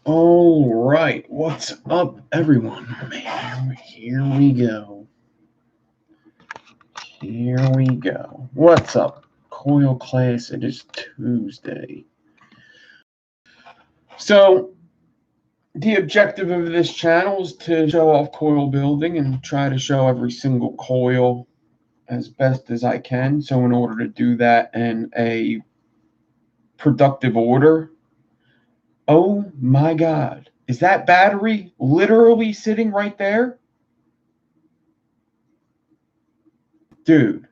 All right, what's up, everyone? Man, here we go. Here we go. What's up, coil class? It is Tuesday. So, the objective of this channel is to show off coil building and try to show every single coil as best as I can. So, in order to do that in a productive order, oh my God, is that battery literally sitting right there? Dude,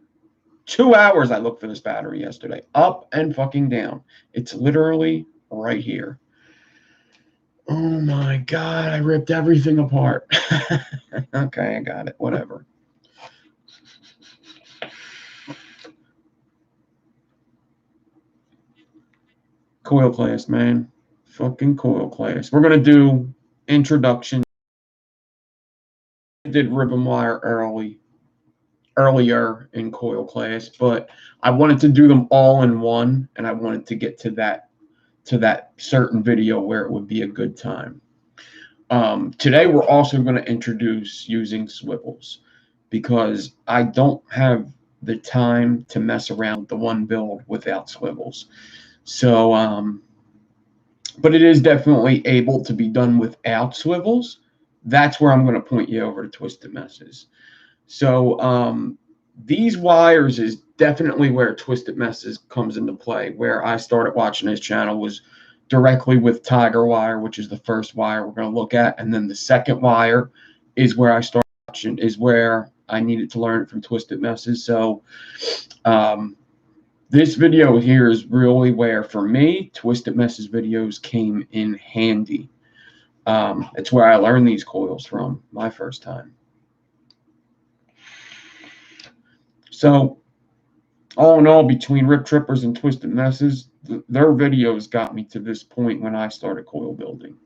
2 hours I looked for this battery yesterday, up and fucking down. It's literally right here. Oh my God, I ripped everything apart. Okay, I got it, whatever. Coil class, man. Fucking coil class. We're going to do introduction. I did ribbon wire earlier in coil class, but I wanted to do them all in one, and I wanted to get to that certain video where it would be a good time. Today we're also going to introduce using swivels because I don't have the time to mess around with the one build without swivels. So, but it is definitely able to be done without swivels. That's where I'm going to point you over to Twisted Messes. So these wires is definitely where Twisted Messes comes into play. Where I started watching his channel was directly with Tiger wire, which is the first wire we're going to look at, and then the second wire is where I started watching, is where I needed to learn it from Twisted Messes. So this video here is really where, for me, Twisted Messes videos came in handy. It's where I learned these coils from my first time. So all in all, between Rip Trippers and Twisted Messes, their videos got me to this point when I started coil building.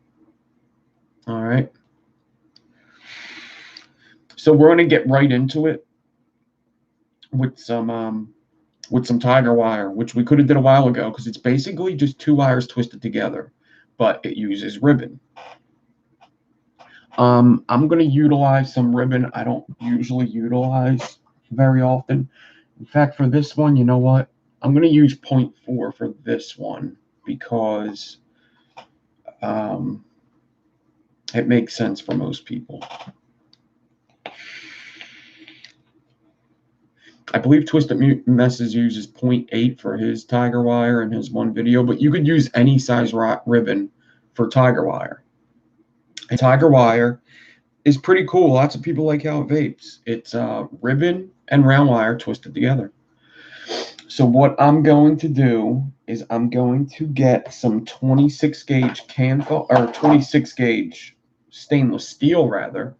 All right. So we're going to get right into it with some Tiger wire, which we could have did a while ago because it's basically just two wires twisted together, but it uses ribbon. I'm going to utilize some ribbon I don't usually utilize very often. In fact, for this one, you know what? I'm going to use 0.4 for this one because it makes sense for most people. I believe Twisted Messes uses 0.8 for his Tiger wire in his one video, but you could use any size ribbon for Tiger wire. And Tiger wire is pretty cool. Lots of people like how it vapes. It's ribbon and round wire twisted together. So what I'm going to do is I'm going to get some 26 gauge Canthal, or 26 gauge stainless steel rather,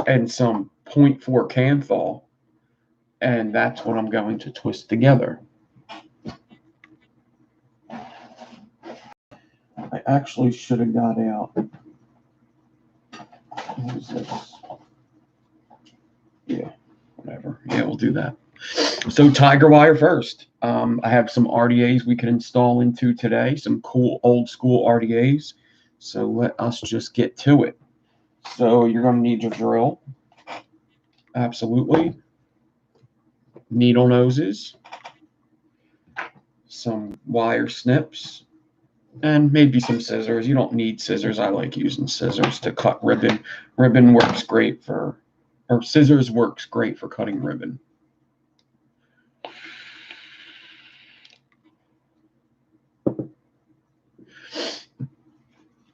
and some 0.4 Canthal, and that's what I'm going to twist together. I actually should have got out. What is this? Yeah, whatever. Yeah, we'll do that. So Tiger wire first. I have some RDAs we can install into today, some cool old school RDAs. So let us just get to it. So you're going to need your drill. Absolutely. Needle noses. Some wire snips. And maybe some scissors. You don't need scissors. I like using scissors to cut ribbon. Ribbon works great for, or scissors works great for cutting ribbon.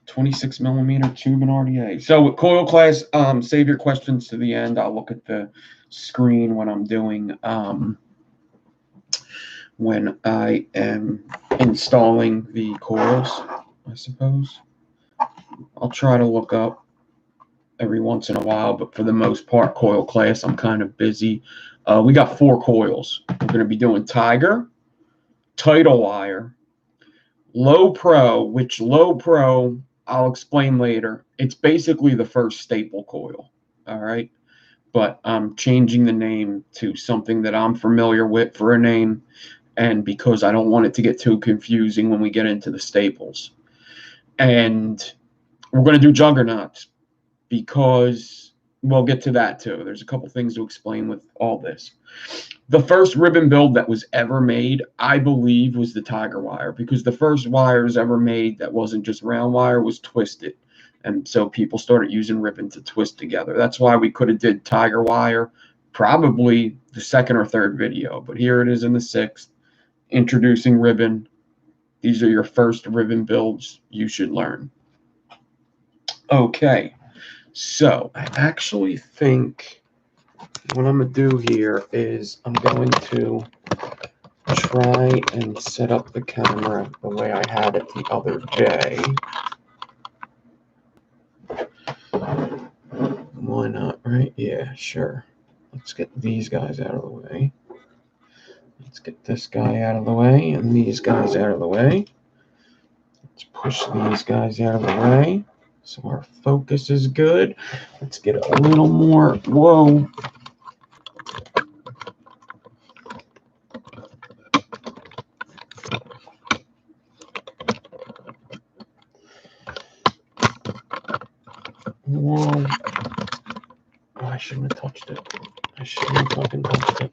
.26 millimeter tube and RDA. So with coil class, save your questions to the end. I'll look at the screen when I'm doing when I am installing the coils, I suppose. I'll try to look up every once in a while, but for the most part, coil class, I'm kind of busy. We got 4 coils. We're going to be doing Tiger, tidal wire, low pro, which low pro I'll explain later. It's basically the first staple coil, all right? But I'm changing the name to something that I'm familiar with for a name, and because I don't want it to get too confusing when we get into the staples. And we're going to do juggernauts because we'll get to that too. There's a couple things to explain with all this. The first ribbon build that was ever made, I believe, was the tiger wire, because the first wires ever made that wasn't just round wire was twisted. And so people started using ribbon to twist together. That's why we could have did tiger wire, probably the second or third video. But here it is in the sixth, introducing ribbon. These are your first ribbon builds you should learn. Okay, so I actually think what I'm going to do here is I'm going to try and set up the camera the way I had it the other day. Why not, right? Yeah, sure. Let's get these guys out of the way. Let's get this guy out of the way and these guys out of the way. Let's push these guys out of the way so our focus is good. Let's get a little more. Whoa. Whoa. Oh, I shouldn't have touched it. I shouldn't have fucking touched it.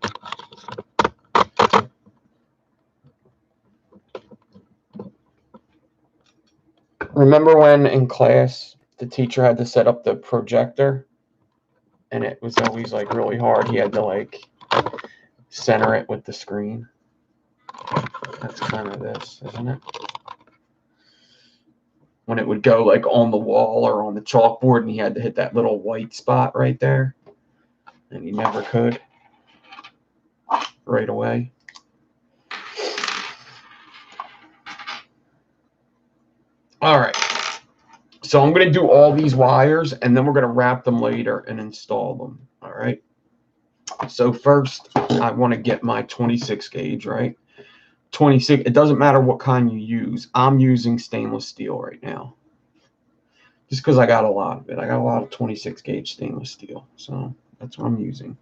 Remember when in class the teacher had to set up the projector and it was always like really hard? He had to like center it with the screen. That's kind of this, isn't it? When it would go like on the wall or on the chalkboard and he had to hit that little white spot right there and he never could right away. All right. So I'm going to do all these wires and then we're going to wrap them later and install them. All right. So first I want to get my 26 gauge, right? 26, it doesn't matter what kind you use. I'm using stainless steel right now. Just because I got a lot of it. I got a lot of 26 gauge stainless steel. So that's what I'm using.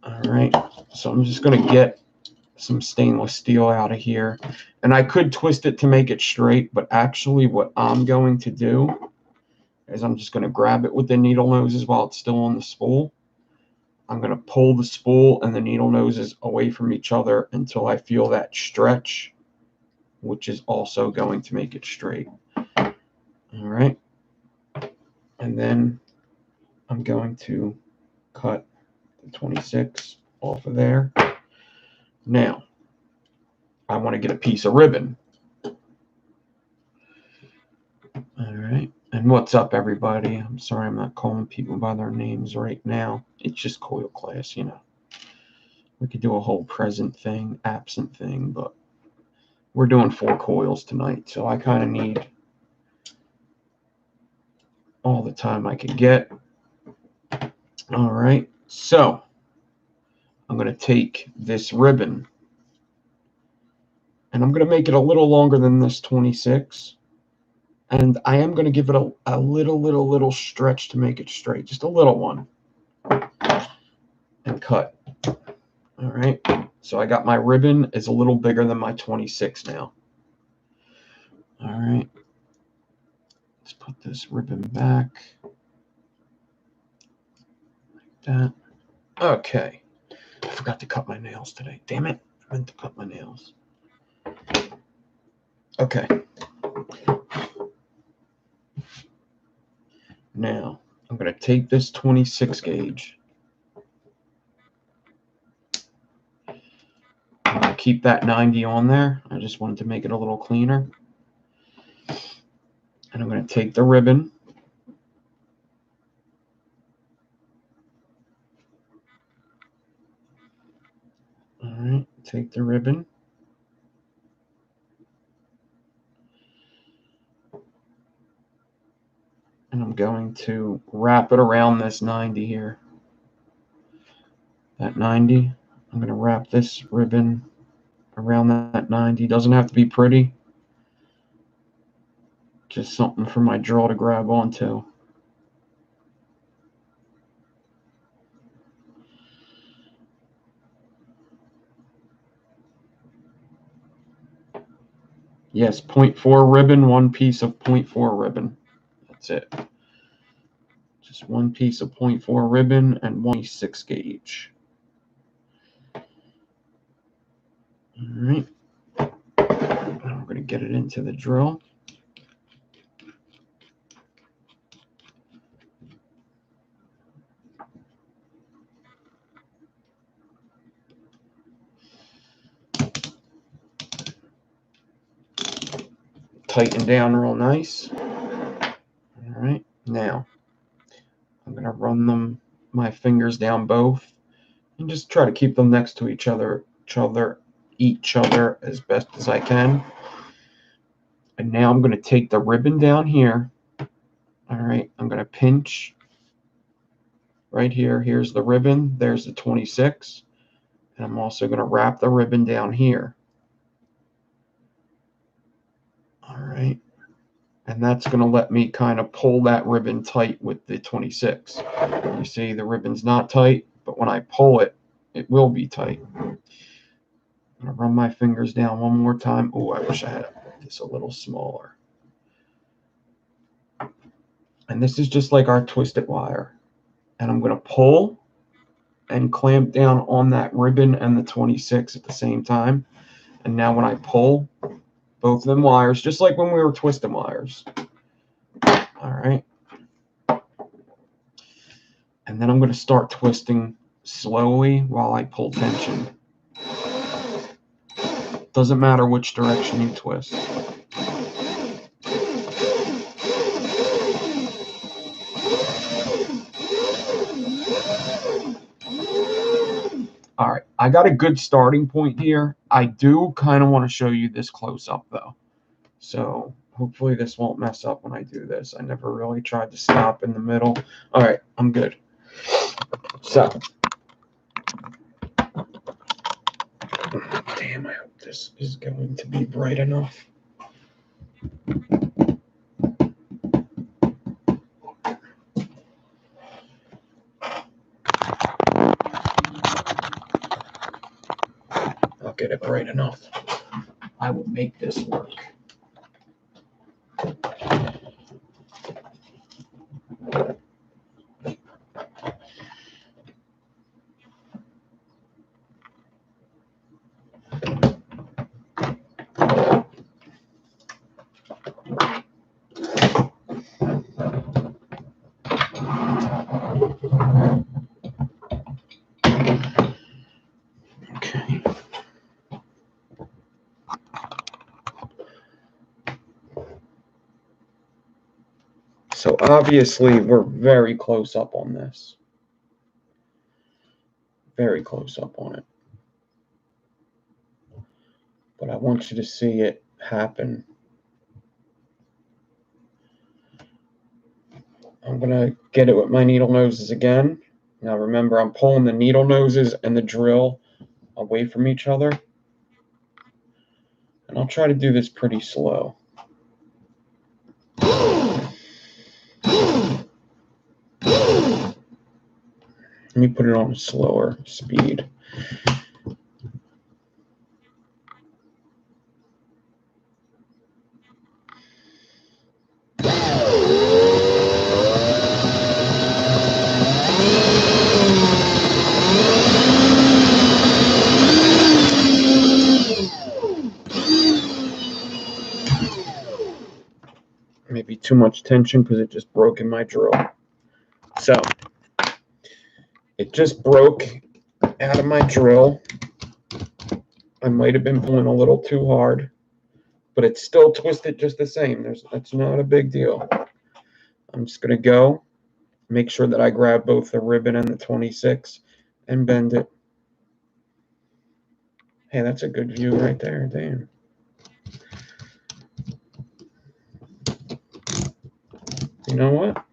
All right. So I'm just going to get some stainless steel out of here. And I could twist it to make it straight, but actually what I'm going to do is I'm just going to grab it with the needle noses while it's still on the spool. I'm going to pull the spool and the needle noses away from each other until I feel that stretch, which is also going to make it straight. All right. And then I'm going to cut the 26 off of there. Now, I want to get a piece of ribbon. All right. And what's up, everybody? I'm sorry I'm not calling people by their names right now. It's just coil class, you know. We could do a whole present thing, absent thing, but we're doing 4 coils tonight, so I kind of need all the time I can get. All right. So I'm going to take this ribbon and I'm going to make it a little longer than this 26. And I am going to give it a little stretch to make it straight, just a little one. And cut. All right. So I got my ribbon is a little bigger than my 26 now. All right. Let's put this ribbon back. Like that. Okay. I forgot to cut my nails today. Damn it. I meant to cut my nails. Okay. Now, I'm going to take this 26 gauge. I'm going to keep that 90 on there. I just wanted to make it a little cleaner. And I'm going to take the ribbon. All right, take the ribbon. And I'm going to wrap it around this 90 here. That 90. I'm going to wrap this ribbon around that 90. Doesn't have to be pretty. Just something for my draw to grab onto. Yes, 0.4 ribbon, one piece of 0.4 ribbon. That's it. Just one piece of 0.4 ribbon and 1/6 gauge. All right. Now we're going to get it into the drill. Tighten down real nice. All right. Now I'm going to run my fingers down both and just try to keep them next to each other as best as I can. And now I'm going to take the ribbon down here. All right, I'm going to pinch right here. Here's the ribbon. There's the 26. And I'm also going to wrap the ribbon down here. All right. And that's going to let me kind of pull that ribbon tight with the 26. You see the ribbon's not tight, but when I pull it, it will be tight. I'm going to run my fingers down one more time. Oh, I wish I had this a little smaller. And this is just like our twisted wire. And I'm going to pull and clamp down on that ribbon and the 26 at the same time. And now when I pull both of them wires, just like when we were twisting wires. All right. And then I'm going to start twisting slowly while I pull tension. Doesn't matter which direction you twist. All right, I got a good starting point here. I do kind of want to show you this close up though. So hopefully this won't mess up when I do this. I never really tried to stop in the middle. All right, I'm good. So, damn, I hope this is going to be bright enough. I'll get it bright enough. I will make this work. Okay. So obviously we're very close up on this. Very close up on it. But I want you to see it happen. I'm going to get it with my needle noses again. Now remember, I'm pulling the needle noses and the drill away from each other. And I'll try to do this pretty slow. Let me put it on a slower speed. Maybe too much tension because it just broke in my drill. So it just broke out of my drill. I might have been pulling a little too hard, but it's still twisted just the same. That's not a big deal. I'm just going to go, make sure that I grab both the ribbon and the 26 and bend it. Hey, that's a good view right there. Damn. You know what?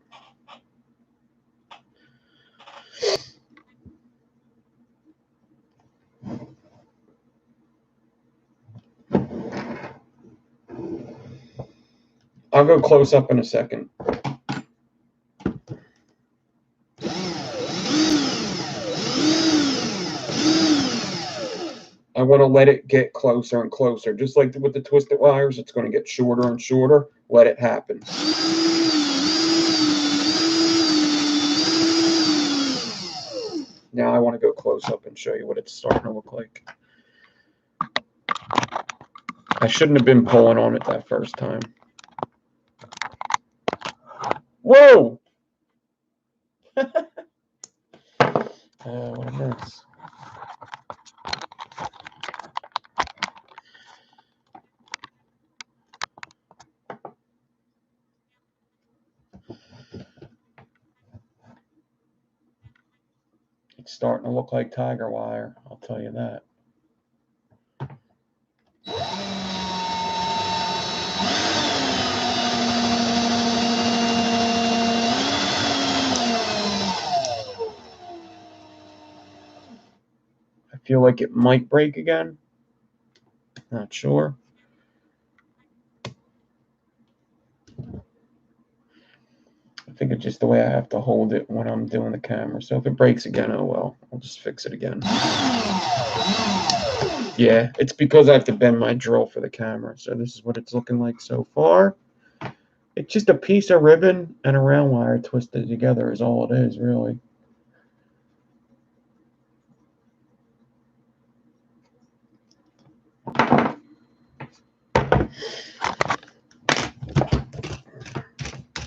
I'll go close up in a second. I want to let it get closer and closer. Just like with the twisted wires, it's going to get shorter and shorter. Let it happen. Now I want to go close up and show you what it's starting to look like. I shouldn't have been pulling on it that first time. Whoa! What a mess. It's starting to look like tiger wire, I'll tell you that. I feel like it might break again. Not sure. I think it's just the way I have to hold it when I'm doing the camera. So if it breaks again, oh well, I'll just fix it again. Yeah, it's because I have to bend my drill for the camera. So this is what it's looking like so far. It's just a piece of ribbon and a round wire twisted together is all it is, really.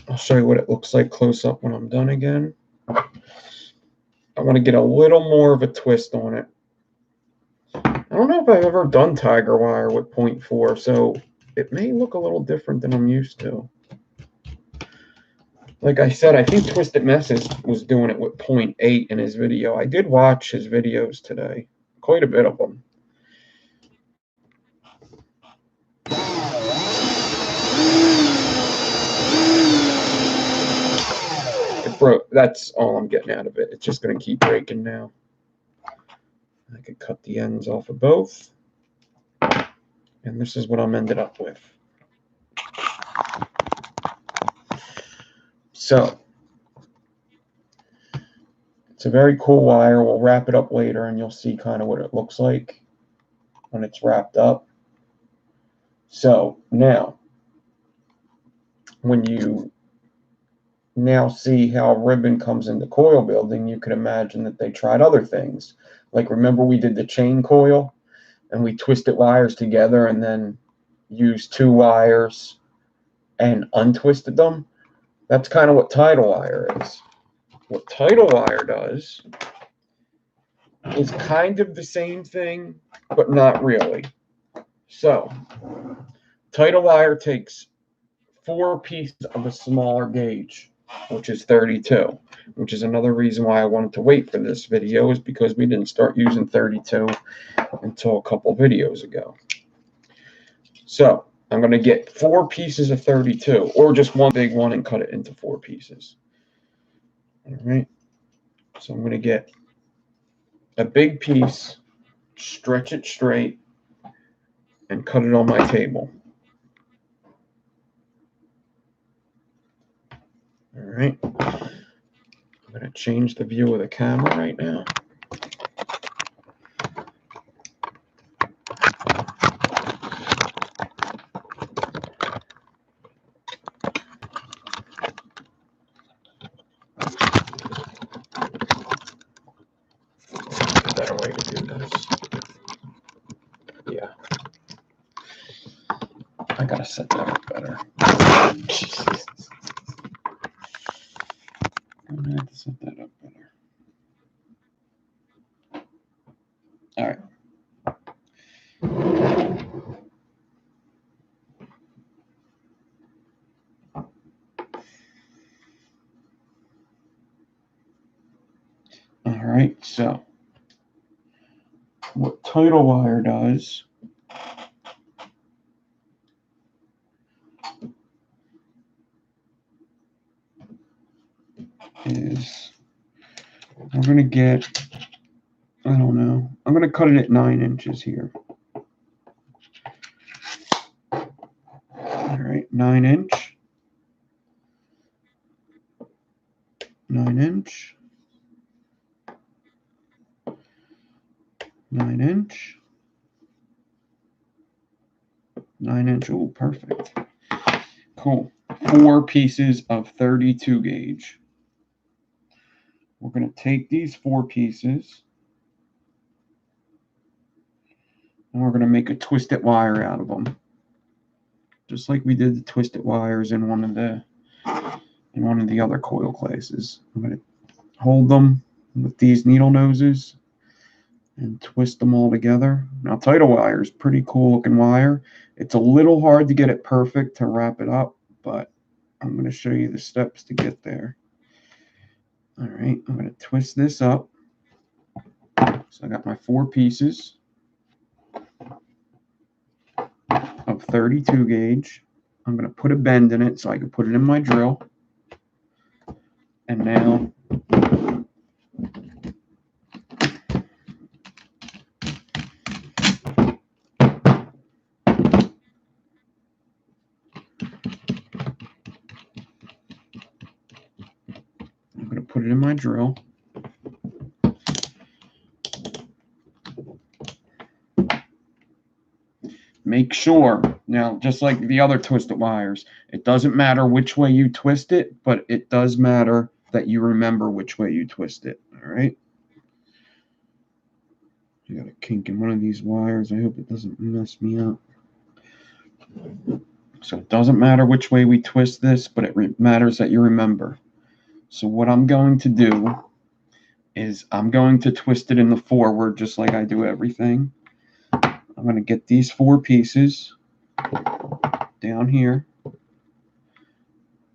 I'll show you what it looks like close up when I'm done again. I want to get a little more of a twist on it. I don't know if I've ever done tiger wire with 0.4, so it may look a little different than I'm used to. Like I said, I think Twisted Messes was doing it with 0.8 in his video. I did watch his videos today, quite a bit of them. It broke. That's all I'm getting out of it. It's just going to keep breaking now. I could cut the ends off of both. And this is what I'm ended up with. So, it's a very cool wire. We'll wrap it up later and you'll see kind of what it looks like when it's wrapped up. So, now, when you now see how ribbon comes into coil building, you can imagine that they tried other things. Like, remember we did the chain coil and we twisted wires together and then used 2 wires and untwisted them? That's kind of what tidal wire is. What tidal wire does is kind of the same thing, but not really. So, tidal wire takes 4 pieces of a smaller gauge, which is 32, which is another reason why I wanted to wait for this video, is because we didn't start using 32 until a couple videos ago. So I'm going to get 4 pieces of 32, or just one big one and cut it into 4 pieces. All right. So I'm going to get a big piece, stretch it straight, and cut it on my table. All right. I'm going to change the view of the camera right now. Better way to do this. Yeah. I got to set that up better. Jesus. I'm going to have to set that up better. All right. All right, so what tidal wire does is we're going to get, I don't know, I'm going to cut it at 9 inches here. All right, 9 inch, 9 inch, 9 inch, 9-inch. Oh, perfect. Cool. 4 pieces of 32 gauge. We're going to take these 4 pieces and we're going to make a twisted wire out of them. Just like we did the twisted wires in one of the other coil classes. I'm going to hold them with these needle noses and twist them all together. Now, tidal wire is pretty cool looking wire. It's a little hard to get it perfect to wrap it up, but I'm going to show you the steps to get there. All right, I'm going to twist this up. So I got my 4 pieces of 32 gauge. I'm going to put a bend in it so I can put it in my drill. And now I'm going to put it in my drill. Make sure, now just like the other twisted wires, it doesn't matter which way you twist it, but it does matter that you remember which way you twist it. All right. I got a kink in one of these wires. I hope it doesn't mess me up. So it doesn't matter which way we twist this, but it matters that you remember. So what I'm going to do is I'm going to twist it in the forward just like I do everything. I'm going to get these 4 pieces down here,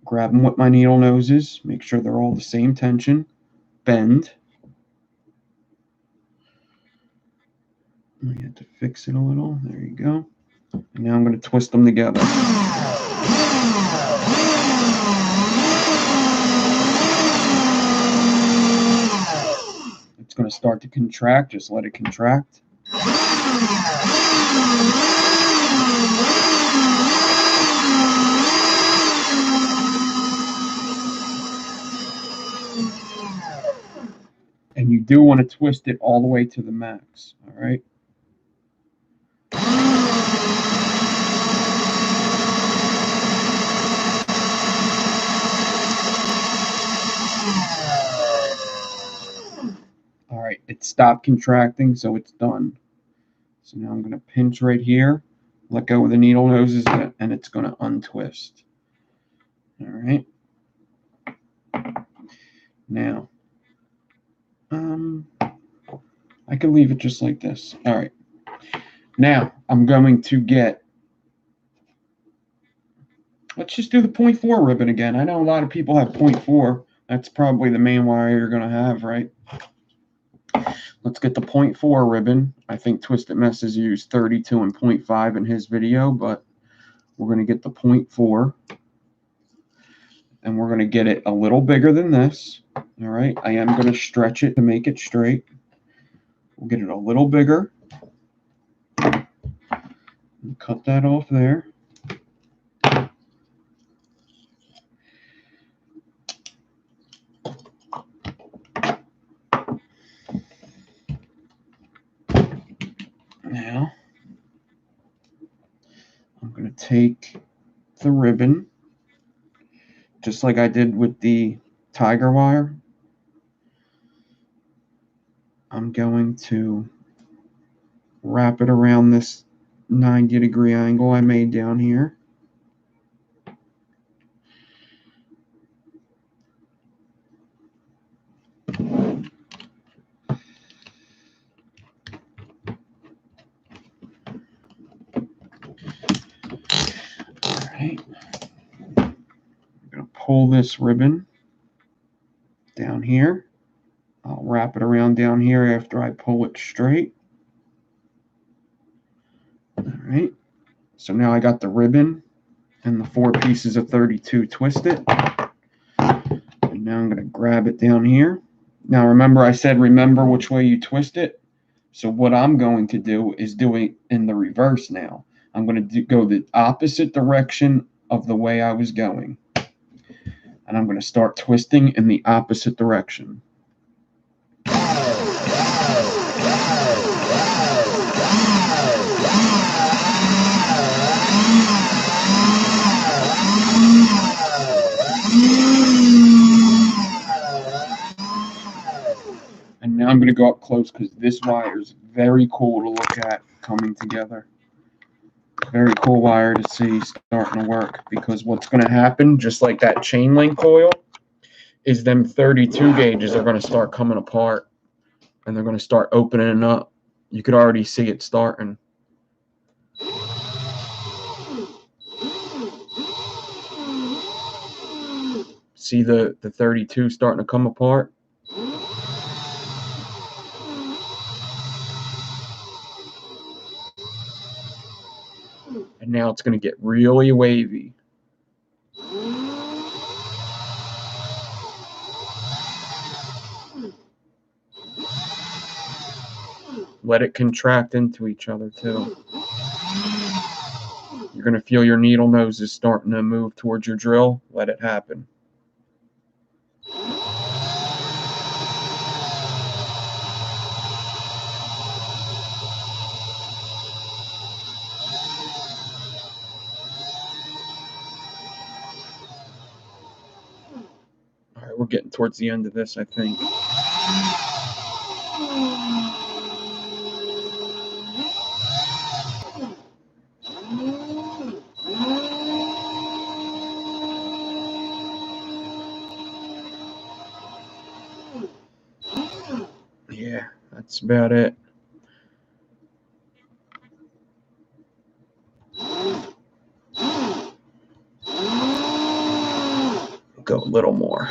grab them with my needle noses, make sure they're all the same tension, bend. I had to fix it a little. There you go. And now I'm going to twist them together. It's going to start to contract. Just let it contract. And you do want to twist it all the way to the max, all right? All right, it stopped contracting, so it's done. So now I'm going to pinch right here, let go of the needle noses, and it's going to untwist. All right. Now, I can leave it just like this. All right. Now, I'm going to get, let's just do the 0.4 ribbon again. I know a lot of people have 0.4. That's probably the main wire you're going to have, right? Let's get the 0.4 ribbon. I think Twisted Messes used 32 and 0.5 in his video, but we're going to get the 0.4. And we're going to get it a little bigger than this. All right. I am going to stretch it to make it straight. We'll get it a little bigger. And cut that off there. Now, I'm going to take the ribbon, just like I did with the tiger wire. I'm going to wrap it around this 90-degree angle I made down here. Alright. I'm going to pull this ribbon down here. I'll wrap it around down here after I pull it straight. Alright. So now I got the ribbon and the 4 pieces of 32 twisted. And now I'm going to grab it down here. Now remember I said remember which way you twist it. So what I'm going to do is do it in the reverse now. I'm going to go the opposite direction of the way I was going. And I'm going to start twisting in the opposite direction. to go up close because this wire is very cool to look at coming together. Very cool wire to see starting to work, because what's going to happen, just like that chain link coil, is them 32 gauges are going to start coming apart and they're going to start opening up. You could already see it starting. See the 32 starting to come apart? And now it's going to get really wavy. Let it contract into each other too. You're going to feel your needle noses starting to move towards your drill. Let it happen. All right, we're getting towards the end of this, I think. Yeah, that's about it. Go a little more.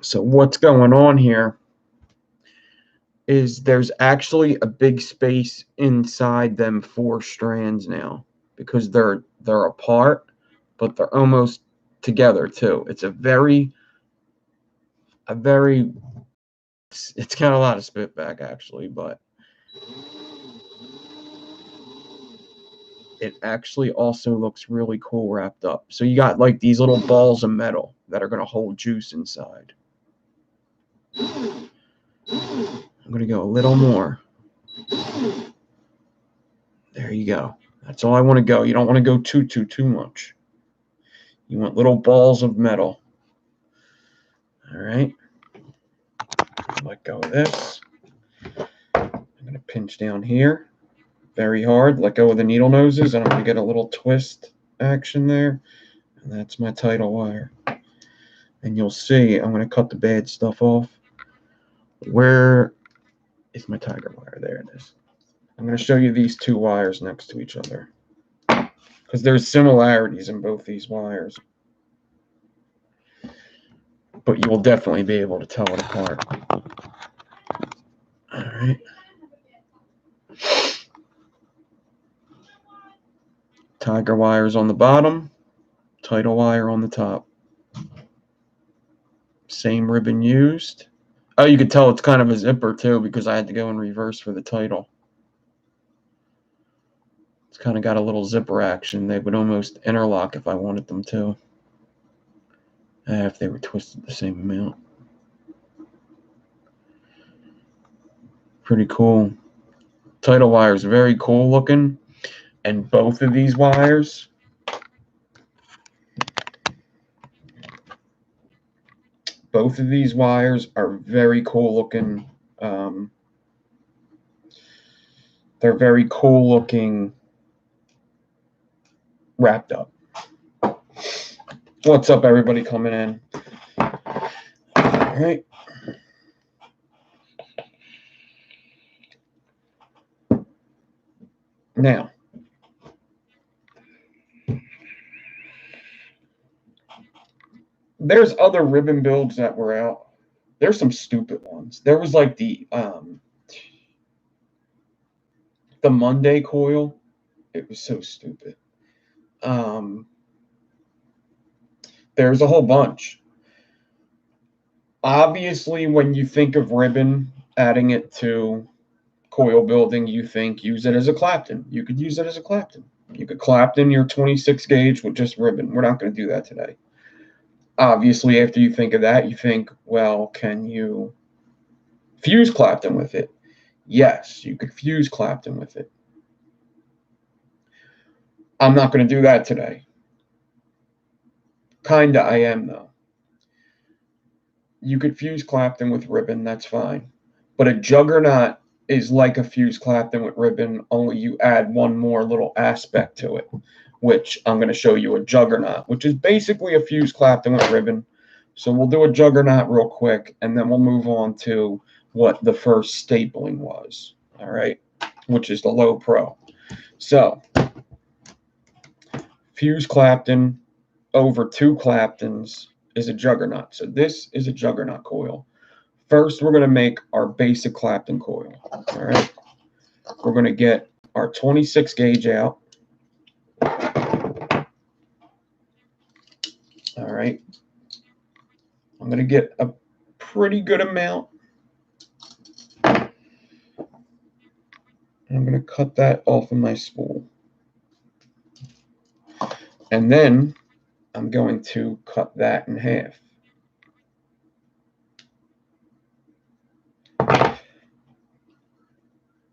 So what's going on here is there's actually a big space inside them 4 strands now, because they're apart, but they're almost together too. It's it's got a lot of spit back actually, but it actually also looks really cool wrapped up. So you got like these little balls of metal that are going to hold juice inside. I'm going to go a little more. There you go. That's all I want to go. You don't want to go too much. You want little balls of metal. All right. Let go of this. I'm going to pinch down here very hard. Let go of the needle noses, and I'm going to get a little twist action there. And that's my tidal wire. And you'll see I'm going to cut the bad stuff off. Where is my tiger wire? There it is. I'm going to show you these 2 wires next to each other, because there's similarities in both these wires, but you will definitely be able to tell it apart. All right. Tiger wires on the bottom, tidal wire on the top. Same ribbon used. Oh, you could tell it's kind of a zipper too, because I had to go in reverse for the tidal. It's kind of got a little zipper action. They would almost interlock if I wanted them to, if they were twisted the same amount. Pretty cool. Tidal wire is very cool looking, and both of these wires are very cool looking. They're very cool looking wrapped up. What's up, everybody coming in? All right. Now, there's other ribbon builds that were out. There's some stupid ones. There was like the Monday coil. It was so stupid. There's a whole bunch. Obviously, when you think of ribbon, adding it to coil building, you think use it as a Clapton. You could use it as a Clapton. You could Clapton your 26 gauge with just ribbon. We're not going to do that today. Obviously, after you think of that, you think, well, can you fuse Clapton with it? Yes, you could fuse Clapton with it. I'm not going to do that today. Kinda I am, though. You could fuse Clapton with ribbon, that's fine. But a juggernaut is like a fuse Clapton with ribbon, only you add one more little aspect to it, which I'm going to show you a juggernaut, which is basically a fuse Clapton with ribbon. So we'll do a juggernaut real quick, and then we'll move on to what the first stapling was, all right, which is the low pro. So fuse Clapton over 2 Claptons is a juggernaut. So this is a juggernaut coil. First, we're going to make our basic Clapton coil. All right. We're going to get our 26 gauge out. All right. I'm going to get a pretty good amount. And I'm going to cut that off of my spool. And then I'm going to cut that in half.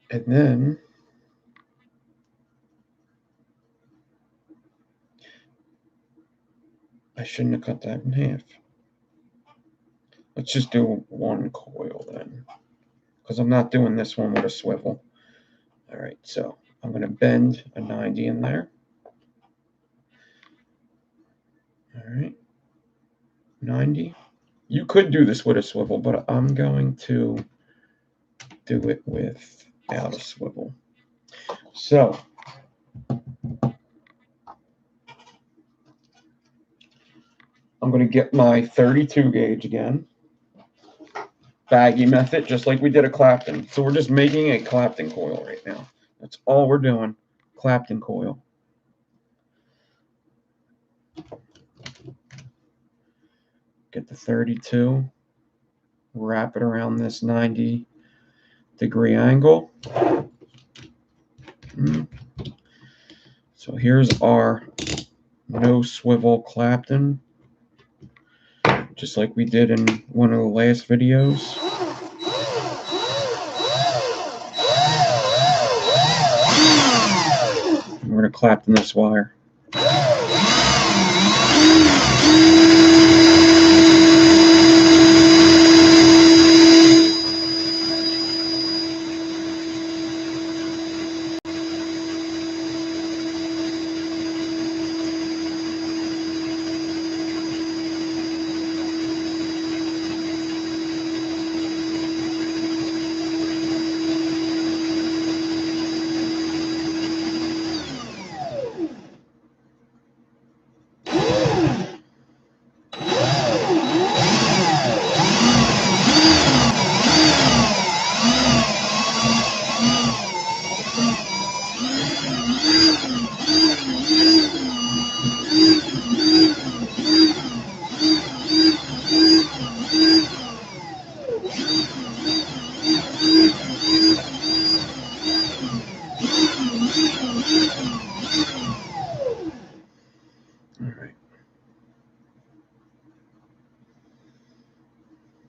And then I shouldn't have cut that in half. Let's just do one coil then, because I'm not doing this one with a swivel. All right, so I'm going to bend a 90 in there. All right, 90. You could do this with a swivel, but I'm going to do it without a swivel. So I'm going to get my 32 gauge again. Baggy method, just like we did a Clapton. So we're just making a Clapton coil right now. That's all we're doing, Clapton coil. Get the 32, wrap it around this 90-degree angle. So here's our no swivel Clapton, just like we did in one of the last videos. We're going to Clapton this wire.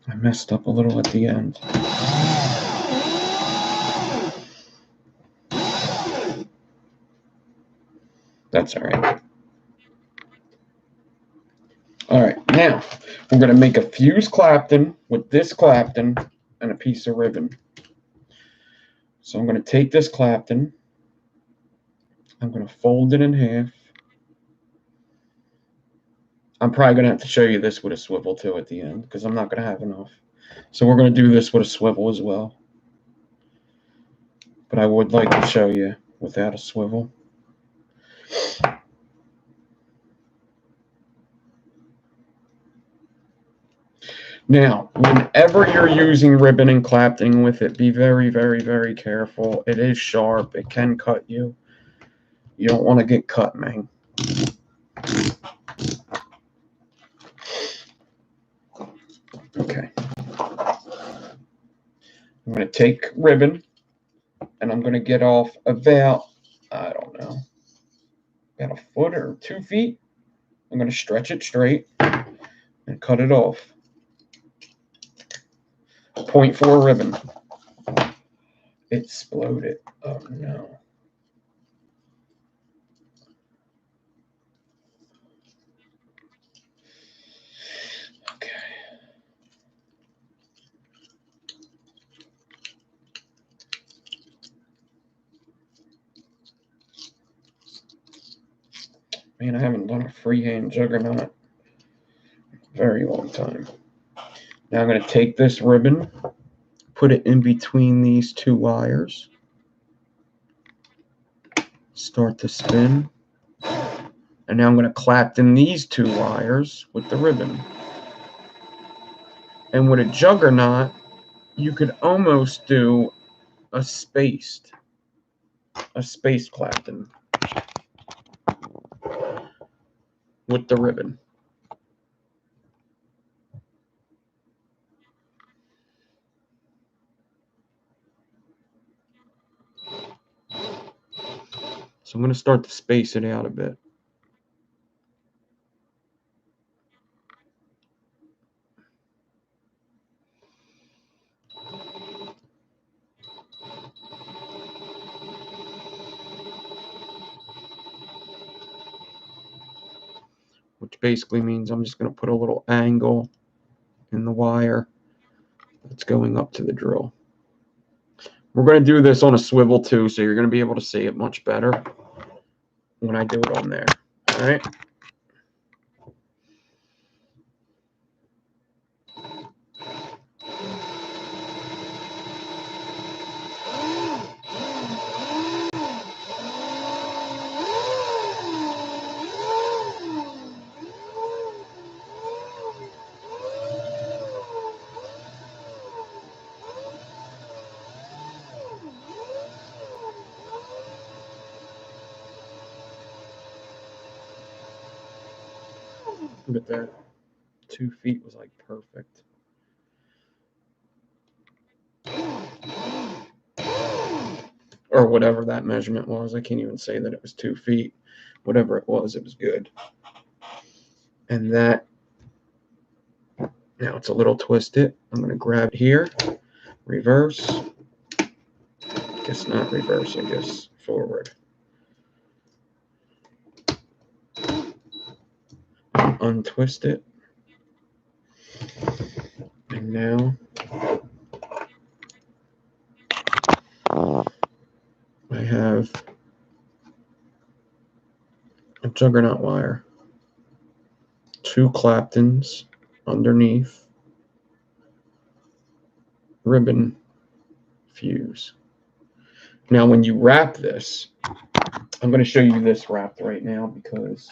I messed up a little at the end. That's all right. All right, now we're going to make a fuse Clapton with this Clapton and a piece of ribbon. So I'm going to take this Clapton. I'm going to fold it in half. I'm probably going to have to show you this with a swivel too at the end because I'm not going to have enough. So we're going to do this with a swivel as well. But I would like to show you without a swivel. Now, whenever you're using ribbon and Claptoning with it, be very, very, very careful. It is sharp. It can cut you. You don't want to get cut, man. Okay. I'm going to take ribbon, and I'm going to get off about, I don't know, about a foot or 2 feet. I'm going to stretch it straight and cut it off. 0.4 ribbon. It exploded. Oh, no. Man, I haven't done a freehand juggernaut in a very long time. Now I'm going to take this ribbon, put it in between these two wires, start to spin, and now I'm going to clap in these two wires with the ribbon. And with a juggernaut, you could almost do a spaced clapton with the ribbon. So I'm going to start to space it out a bit. Which basically means I'm just going to put a little angle in the wire that's going up to the drill. We're going to do this on a swivel too, so you're going to be able to see it much better when I do it on there. All right. Look at that. 2 feet was like perfect. Or whatever that measurement was. I can't even say that it was 2 feet. Whatever it was good. And that, now it's a little twisted. I'm going to grab it here, reverse. Guess not reverse, I guess forward. Untwist it. And now I have a juggernaut wire, 2 claptons underneath, ribbon fuse. Now when you wrap this, I'm going to show you this wrapped right now because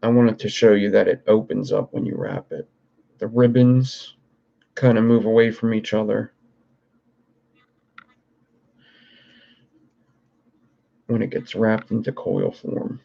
I wanted to show you that it opens up when you wrap it. The ribbons kind of move away from each other when it gets wrapped into coil form.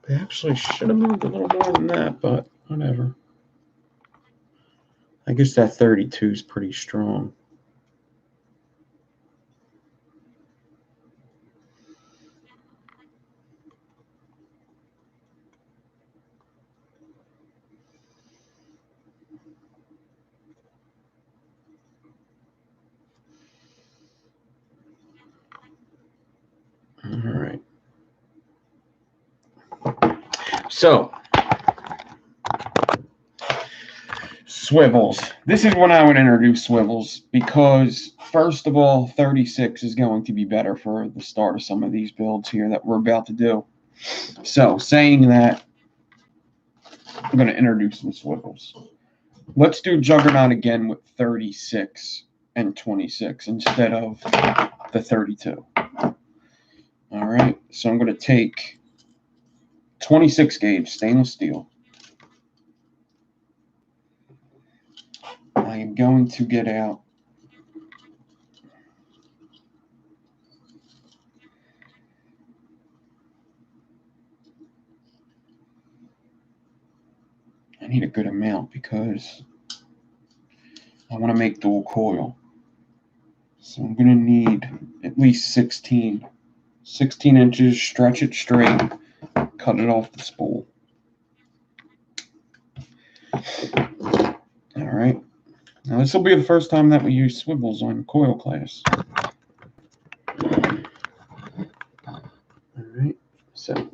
They actually should have moved a little more than that, but whatever. I guess that 32 is pretty strong. All right. So, swivels. This is when I would introduce swivels because, first of all, 36 is going to be better for the start of some of these builds here that we're about to do. So, saying that, I'm going to introduce some swivels. Let's do juggernaut again with 36 and 26 instead of the 32. All right, so I'm going to take 26 gauge stainless steel. I am going to get out need a good amount because I want to make dual coil. So I'm going to need at least 16 inches, stretch it straight, cut it off the spool. All right. Now this will be the first time that we use swivels on coil class. All right. So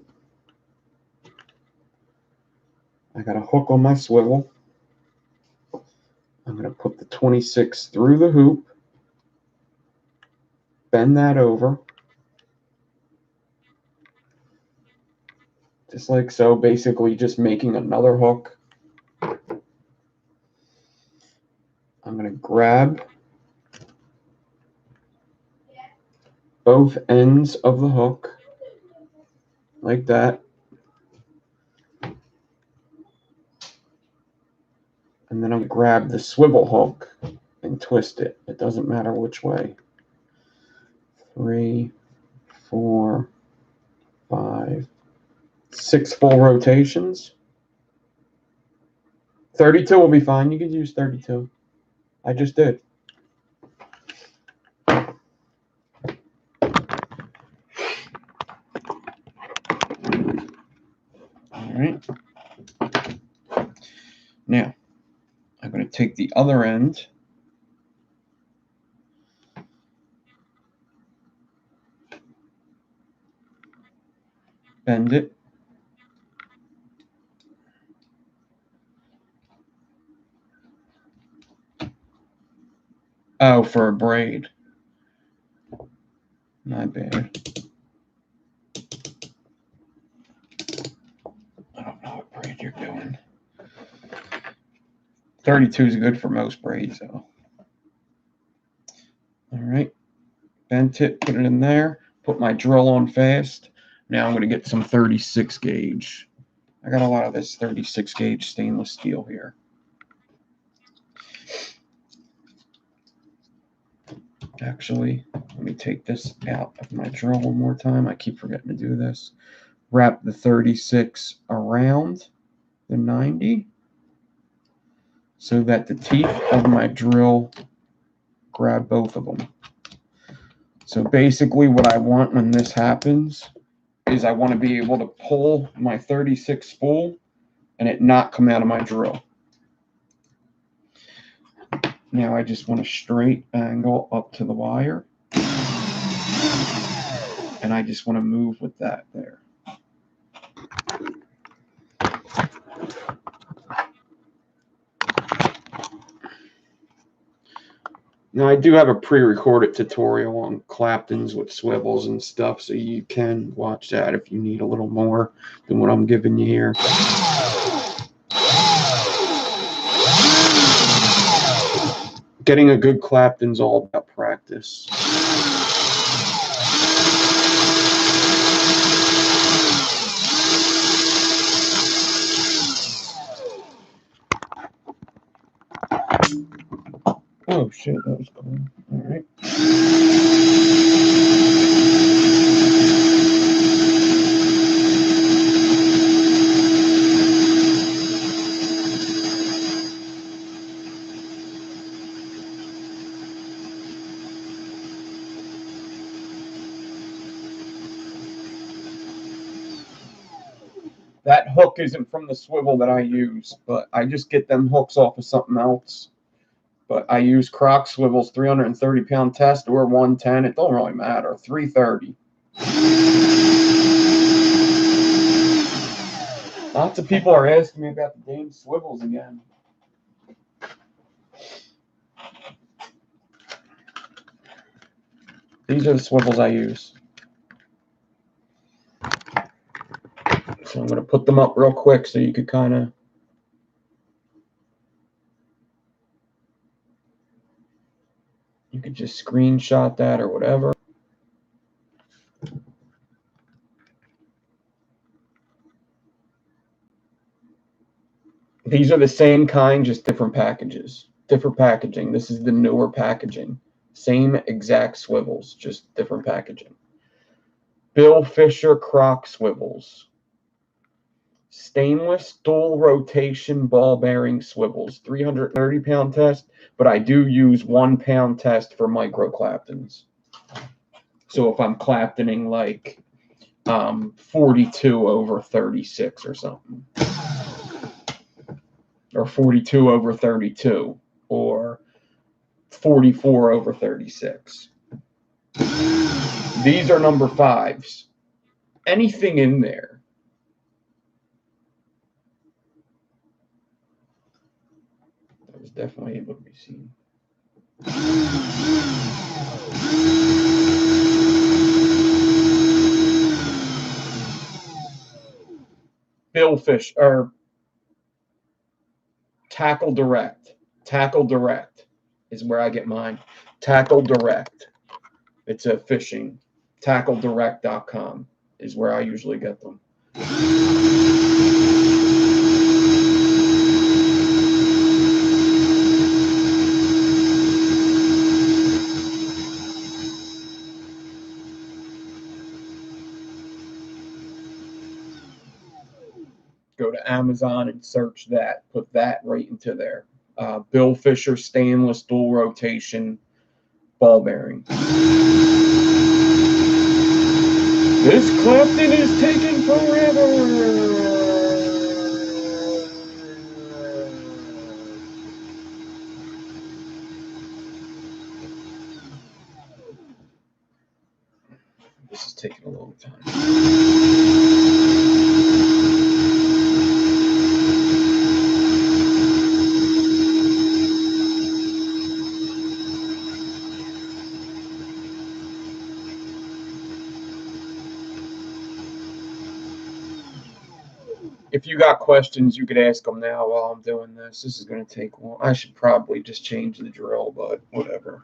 I got a hook on my swivel. I'm going to put the 26 through the hoop, bend that over, just like so, basically just making another hook. I'm going to grab both ends of the hook like that. And then I'm going to grab the swivel hook and twist it. It doesn't matter which way. 3, 4, 5, 6 full rotations. 32 will be fine. You could use 32. I just did. All right. Now, I'm going to take the other end, bend it, oh, for a braid. My bad. I don't know what braid you're doing. 32 is good for most braids, though. All right. Bent it, put it in there, put my drill on fast. Now I'm going to get some 36 gauge. I got a lot of this 36 gauge stainless steel here. Actually, let me take this out of my drill one more time. I keep forgetting to do this. Wrap the 36 around the 90 so that the teeth of my drill grab both of them. So basically what I want when this happens is I want to be able to pull my 36 spool and it not come out of my drill. Now I just want a straight angle up to the wire. And I just want to move with that there. Now, I do have a pre-recorded tutorial on Claptons with swivels and stuff, so you can watch that if you need a little more than what I'm giving you here. Getting a good Clapton's all about practice. Oh shit, that was cool. All right. That hook isn't from the swivel that I use, but I just get them hooks off of something else. But I use Croc swivels, 330-pound test or 110. It don't really matter. 330. Lots of people are asking me about the damn swivels again. These are the swivels I use. So I'm going to put them up real quick so you could kind of... You could just screenshot that or whatever. These are the same kind, just different packages. Different packaging. This is the newer packaging. Same exact swivels, just different packaging. Bill Fisher Croc swivels. stainless dual rotation ball bearing swivels, 330-pound test, but I do use 1 pound test for micro claptons. So if I'm claptoning like 42 over 36 or something, or 42 over 32, or 44 over 36. These are number 5s. Anything in there. That was definitely able to be seen. Billfish, or tackle direct. Tackle direct is where I get mine. Tackle direct. It's a fishing. TackleDirect.com is where I usually get them. Go to Amazon and search that. Put that right into there. Bill Fisher stainless dual rotation ball bearing. This Clapton is taking forever. This is taking a long time. If you got questions, you could ask them now while I'm doing this. This is going to take long. I should probably just change the drill, but whatever.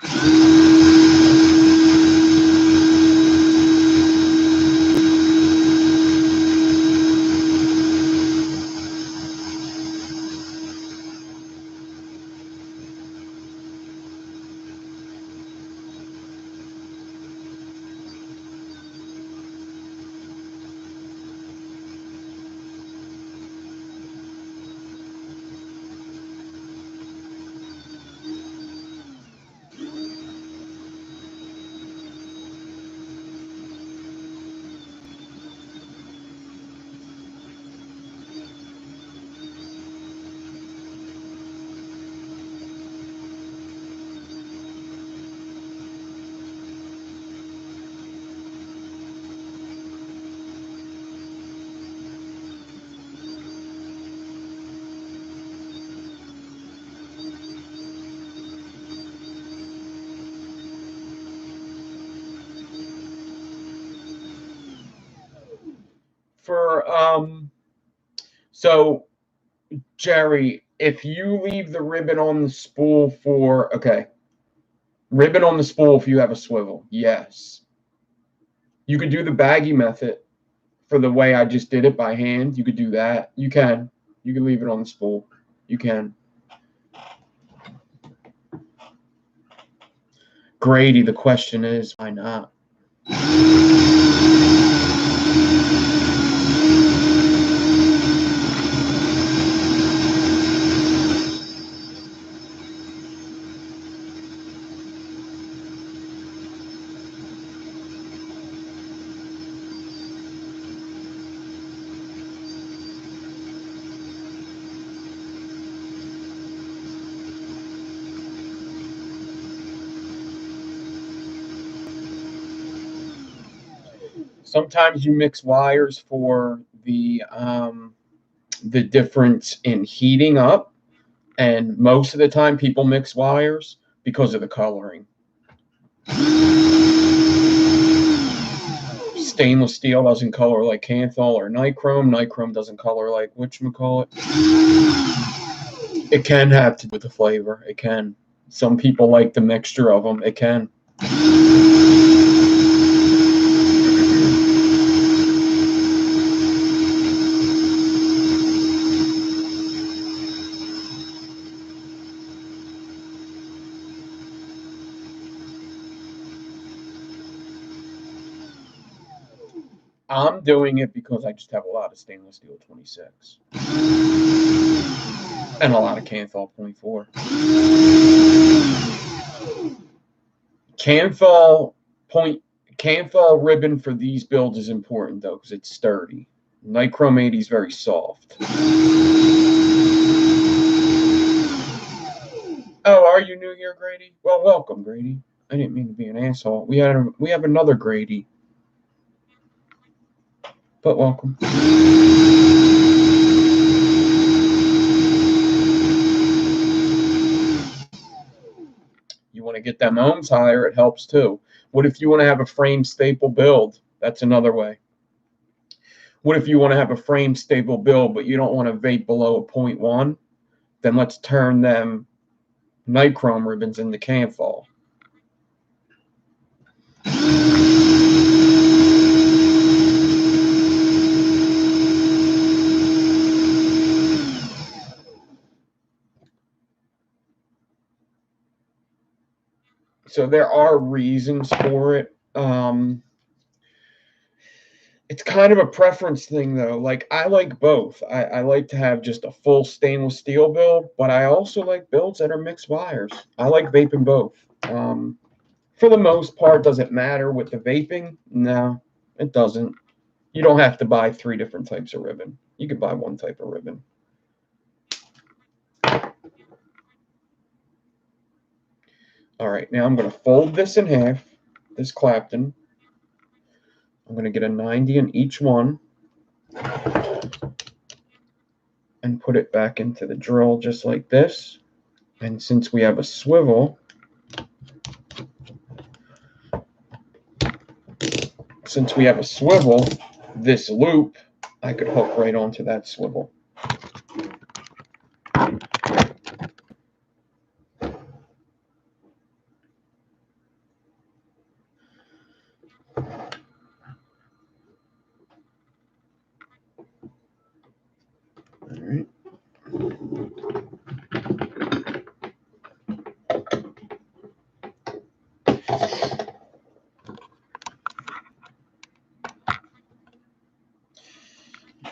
So Jerry, if you leave the ribbon on the spool for, okay, ribbon on the spool if you have a swivel, yes. You could do the baggy method for the way I just did it by hand. You could do that. You can. You can leave it on the spool. You can. Grady, the question is, why not? Sometimes you mix wires for the difference in heating up, and most of the time people mix wires because of the coloring. Stainless steel doesn't color like Kanthal or nichrome. Nichrome doesn't color like whatchamacallit. It can have to do with the flavor. It can. Some people like the mixture of them. It can. I'm doing it because I just have a lot of stainless steel 26 and a lot of Canthal 0.4. Canthal ribbon for these builds is important though because it's sturdy. Nichrome 80 is very soft. Oh, are you new here, Grady? Well, welcome, Grady. I didn't mean to be an asshole. We have another Grady, but welcome. You want to get them ohms higher, it helps too. What if you want to have a frame staple build? That's another way. What if you want to have a frame stable build, but you don't want to vape below a 0.1? Then let's turn them nichrome ribbons into Canthal. So there are reasons for it. It's kind of a preference thing, though. Like, I like both. I like to have just a full stainless steel build, but I also like builds that are mixed wires. I like vaping both. For the most part, does it matter with the vaping? No, it doesn't. You don't have to buy 3 different types of ribbon. You could buy 1 type of ribbon. All right, now I'm going to fold this in half, this Clapton. I'm going to get a 90 in each one and put it back into the drill just like this. And since we have a swivel, this loop, I could hook right onto that swivel. All right.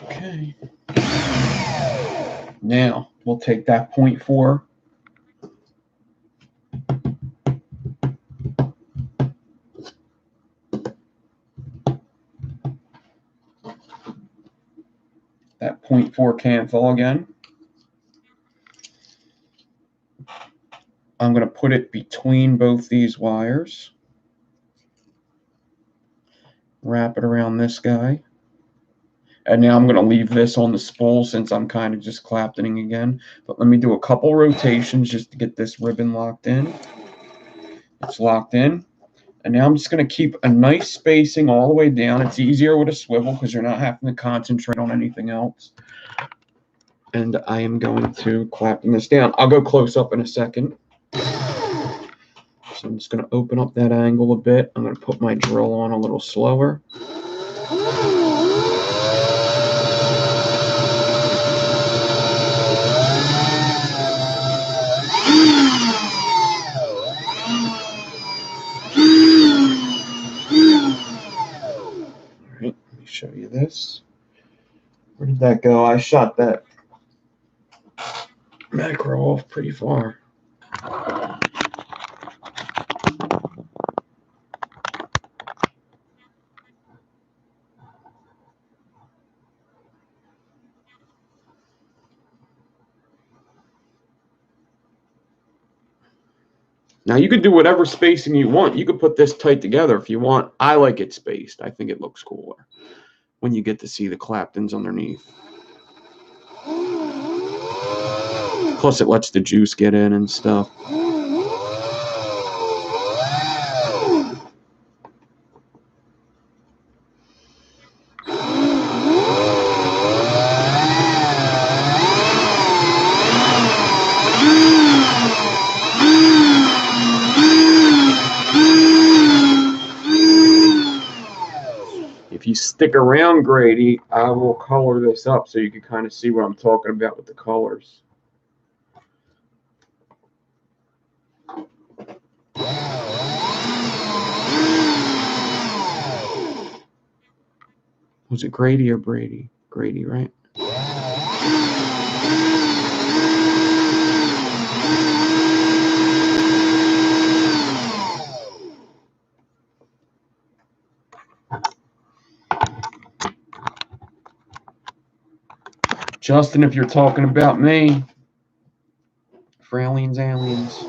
Okay. Now we'll take that 0.4. That 0.4 Canthal again. I'm going to put it between both these wires. Wrap it around this guy. And now I'm going to leave this on the spool since I'm kind of just Claptoning again. But let me do a couple rotations just to get this ribbon locked in. It's locked in. And now I'm just going to keep a nice spacing all the way down. It's easier with a swivel because you're not having to concentrate on anything else. And I am going to Clapton this down. I'll go close up in a second. So I'm just going to open up that angle a bit. I'm going to put my drill on a little slower. Alright, let me show you this. Where did that go? I shot that macro off pretty far. Now you could do whatever spacing you want. You could put this tight together if you want. I like it spaced. I think it looks cooler when you get to see the Claptons underneath. Plus it lets the juice get in and stuff. If you stick around, Grady, I will color this up so you can kind of see what I'm talking about with the colors. Was it Grady or Brady? Grady, right? Justin, if you're talking about me, Fralians, aliens.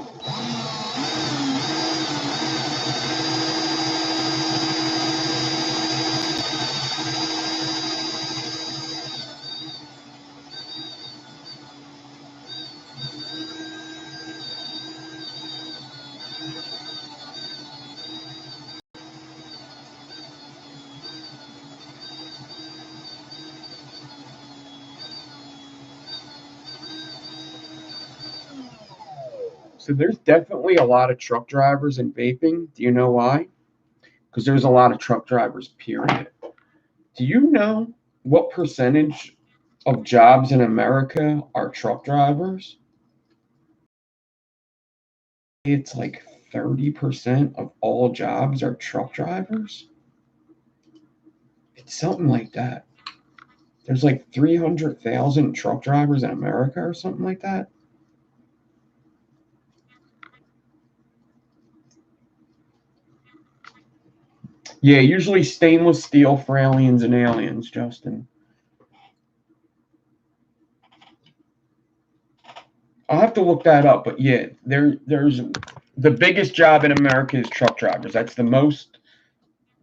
So there's definitely a lot of truck drivers in vaping. Do you know why? Because there's a lot of truck drivers, period. Do you know what percentage of jobs in America are truck drivers? It's like 30% of all jobs are truck drivers. It's something like that. There's like 300,000 truck drivers in America or something like that. Yeah, usually stainless steel for aliens and aliens, Justin. I'll have to look that up, but yeah, there's the biggest job in America is truck drivers. That's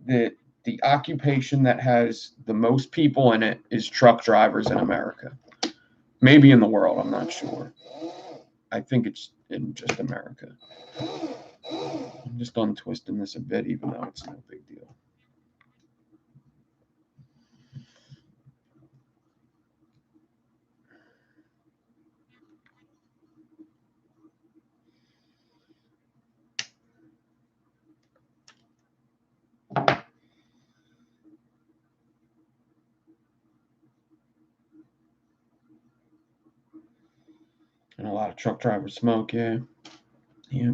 the occupation that has the most people in it is truck drivers in America. Maybe in the world, I'm not sure. I think it's in just America. I'm just untwisting this a bit, even though it's no big deal. And a lot of truck drivers smoke, yeah. Yeah.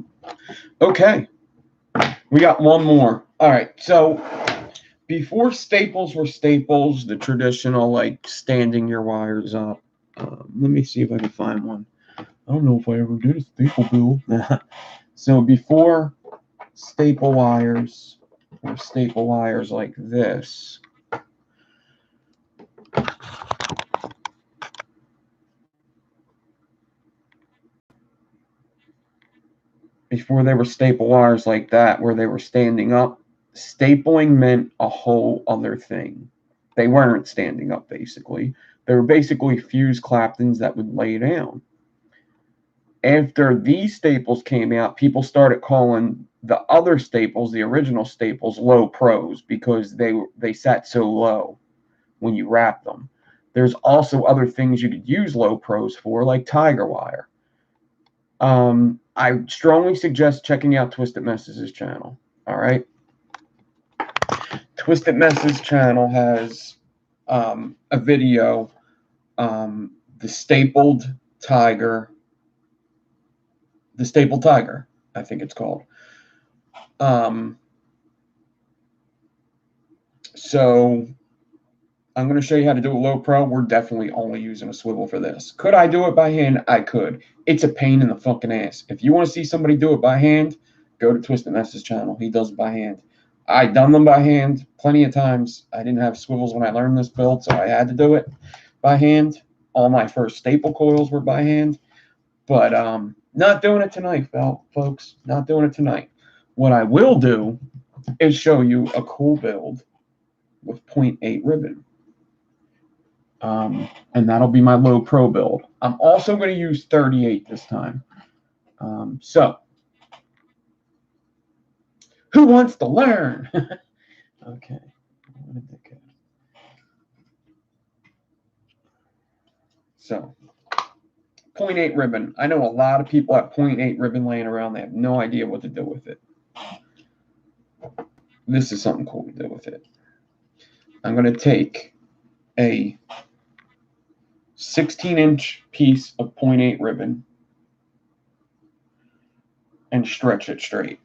Okay. We got one more. All right. So before staples were staples, the traditional like standing your wires up. Let me see if I can find one. I don't know if I ever did a staple build. So before staple wires or staple wires like this, before they were staple wires like that, where they were standing up, stapling meant a whole other thing. They weren't standing up, basically. They were basically fuse claptons that would lay down. After these staples came out, people started calling the other staples, the original staples, low pros because they sat so low when you wrap them. There's also other things you could use low pros for, like tiger wire. I strongly suggest checking out Twisted Messes' channel. All right. Twisted Messes' channel has a video, the stapled tiger, I think it's called. So I'm going to show you how to do a low pro. We're definitely only using a swivel for this. Could I do it by hand? I could. It's a pain in the fucking ass. If you want to see somebody do it by hand, go to Twisted Messes' channel. He does it by hand. I done them by hand plenty of times. I didn't have swivels when I learned this build, so I had to do it by hand. All my first staple coils were by hand. But not doing it tonight, folks. Not doing it tonight. What I will do is show you a cool build with 0.8 ribbon. And that'll be my low pro build. I'm also going to use 38 this time. So, who wants to learn? Okay. So, 0.8 ribbon. I know a lot of people have 0.8 ribbon laying around. They have no idea what to do with it. This is something cool to do with it. I'm going to take a 16-inch piece of 0.8 ribbon and stretch it straight.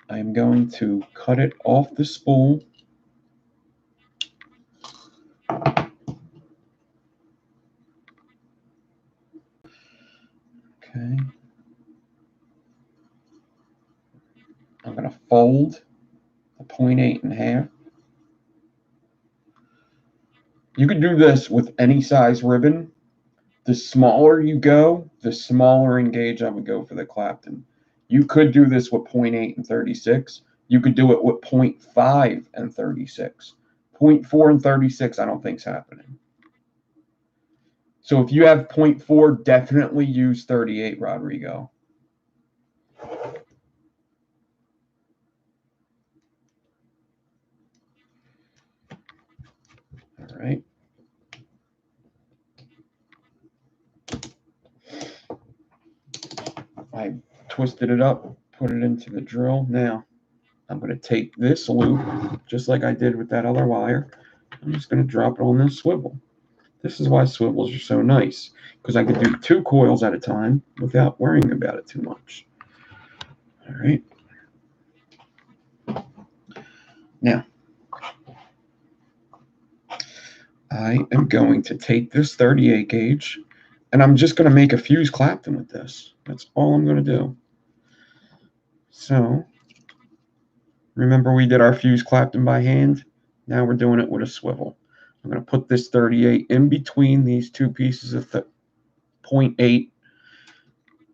I'm going to cut it off the spool Okay. I'm going to fold the 0.8 in half. You could do this with any size ribbon. The smaller you go, the smaller in gauge I would go for the Clapton. You could do this with 0.8 and 36. You could do it with 0.5 and 36. 0.4 and 36 I don't think is happening. So if you have 0.4, definitely use 38, Rodrigo. All right. I twisted it up, put it into the drill. Now, I'm going to take this loop, just like I did with that other wire. I'm just going to drop it on this swivel. This is why swivels are so nice, because I can do 2 coils at a time without worrying about it too much. All right. Now, I am going to take this 38 gauge, and I'm just going to make a fuse Clapton with this. That's all I'm going to do. So, remember we did our fuse Clapton by hand? Now we're doing it with a swivel. I'm going to put this 38 in between these 2 pieces of 0.8.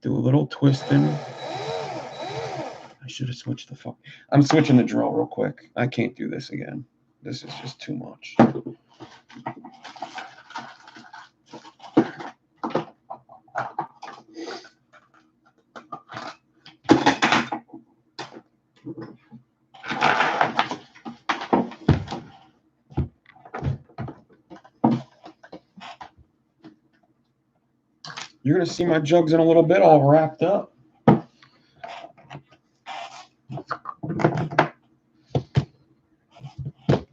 Do a little twisting. I should have switched the fuck. I'm switching the drill real quick. I can't do this again. This is just too much. You're going to see my jugs in a little bit all wrapped up.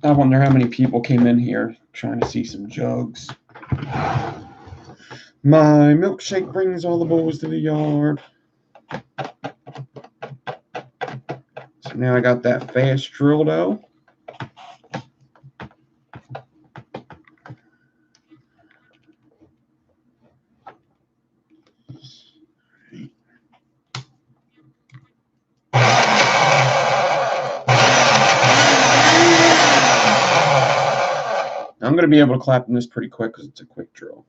I wonder how many people came in here trying to see some jugs. My milkshake brings all the boys to the yard. So now I got that fast drill though. I'm going to be able to clap in this pretty quick because it's a quick drill.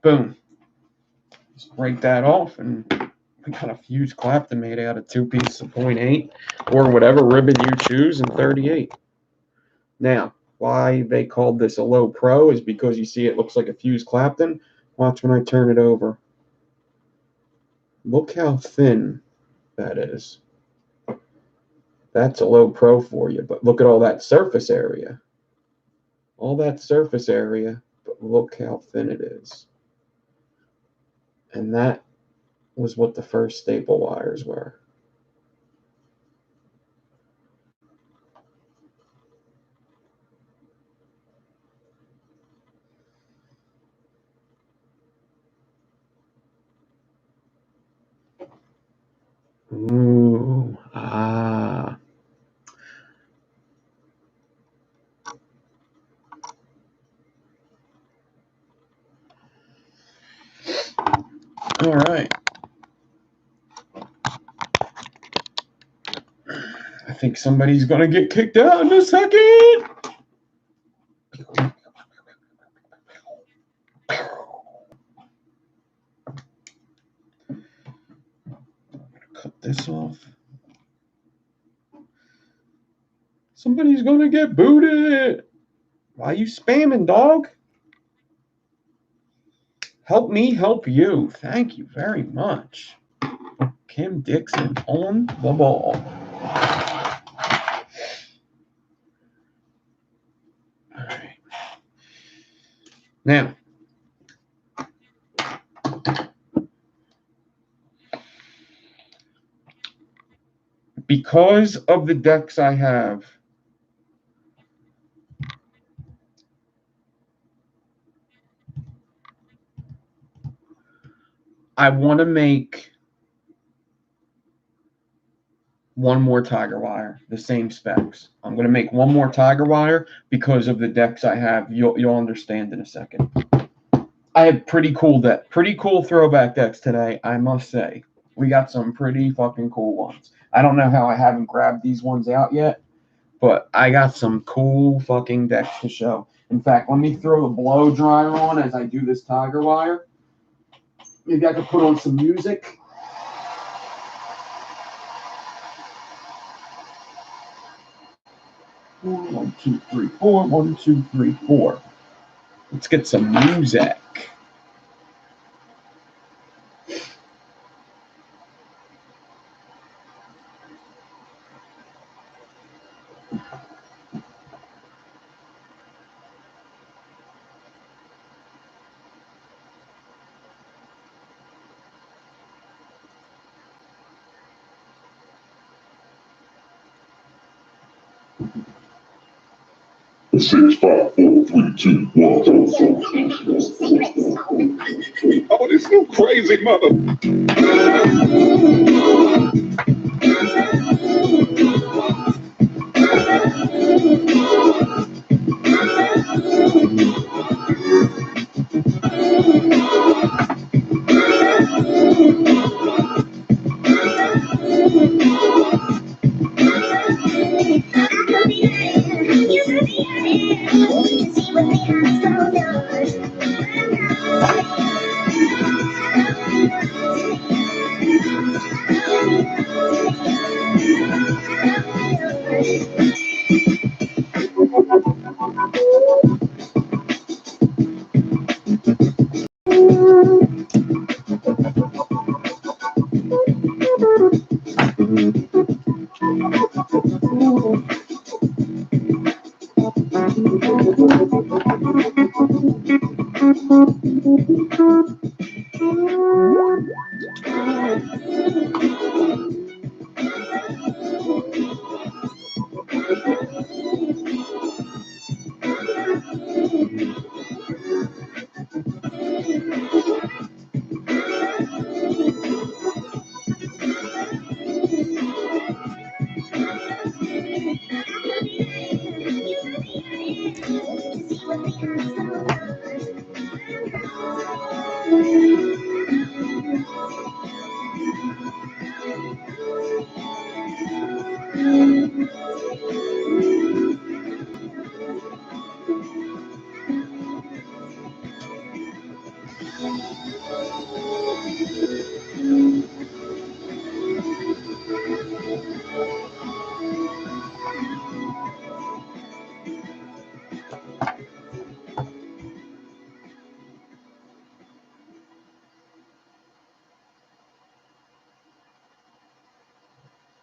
Boom. Just break that off, and we got a fuse Clapton made out of 2 pieces of 0.8 or whatever ribbon you choose and 38. Now, why they called this a low pro is because you see it looks like a fuse Clapton. Watch when I turn it over. Look how thin that is. That's a low pro for you, but look at all that surface area. All that surface area, but look how thin it is. And that was what the first staple wires were. Ooh, ah. All right. I think somebody's going to get kicked out in a second. Cut this off. Somebody's going to get booted. Why are you spamming, dog? Help me help you. Thank you very much. Kim Dixon on the ball. All right. Now, because of the decks I have, I want to make one more tiger wire, the same specs. I'm going to make one more tiger wire because of the decks I have. You'll understand in a second. I have pretty cool throwback decks today, I must say. We got some pretty fucking cool ones. I don't know how I haven't grabbed these ones out yet, but I got some cool fucking decks to show. In fact, let me throw the blow dryer on as I do this tiger wire. Maybe I could put on some music. One, two, three, four. 1, 2, 3, 4. Let's get some music. Six, 5, 4, 3, 2, 1. Oh, this little crazy mother.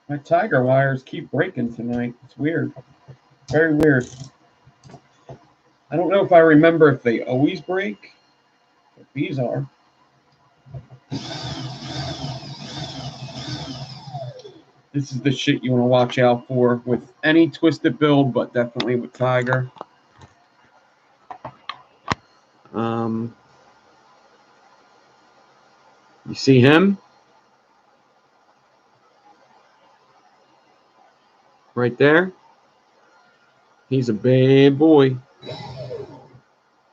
My tiger wires keep breaking tonight. It's weird. Very weird. I don't know if I remember if they always break, but these are. This is the shit you want to watch out for with any twisted build, but definitely with tiger. You see him? Right there? He's a bad boy.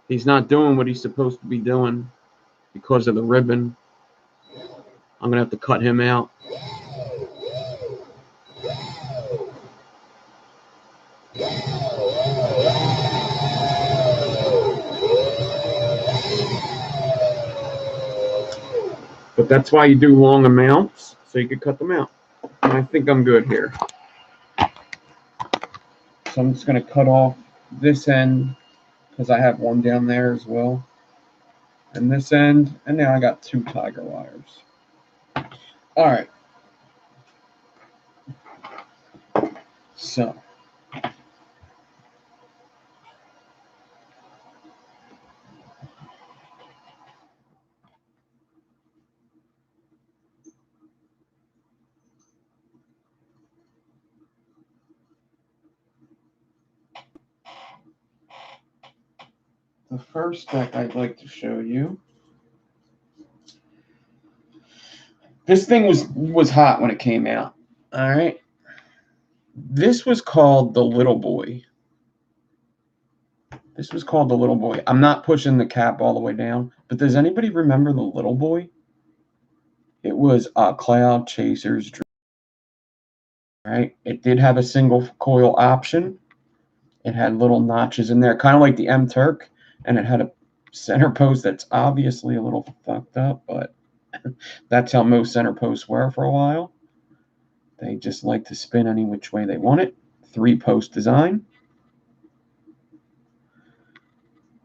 He's not doing what he's supposed to be doing because of the ribbon. I'm going to have to cut him out. But that's why you do long amounts, so you can cut them out. And I think I'm good here. So I'm just going to cut off this end, because I have one down there as well. And this end, and now I got 2 tiger wires. All right. So. The first deck I'd like to show you. This thing was hot when it came out. All right. This was called the Little Boy. This was called the Little Boy. I'm not pushing the cap all the way down, but does anybody remember the Little Boy? It was a Cloud Chaser's dream. Right? It did have a single coil option. It had little notches in there, kind of like the M Turk, and it had a center post that's obviously a little fucked up, but that's how most center posts were for a while. They just like to spin any which way they want it. 3-post design.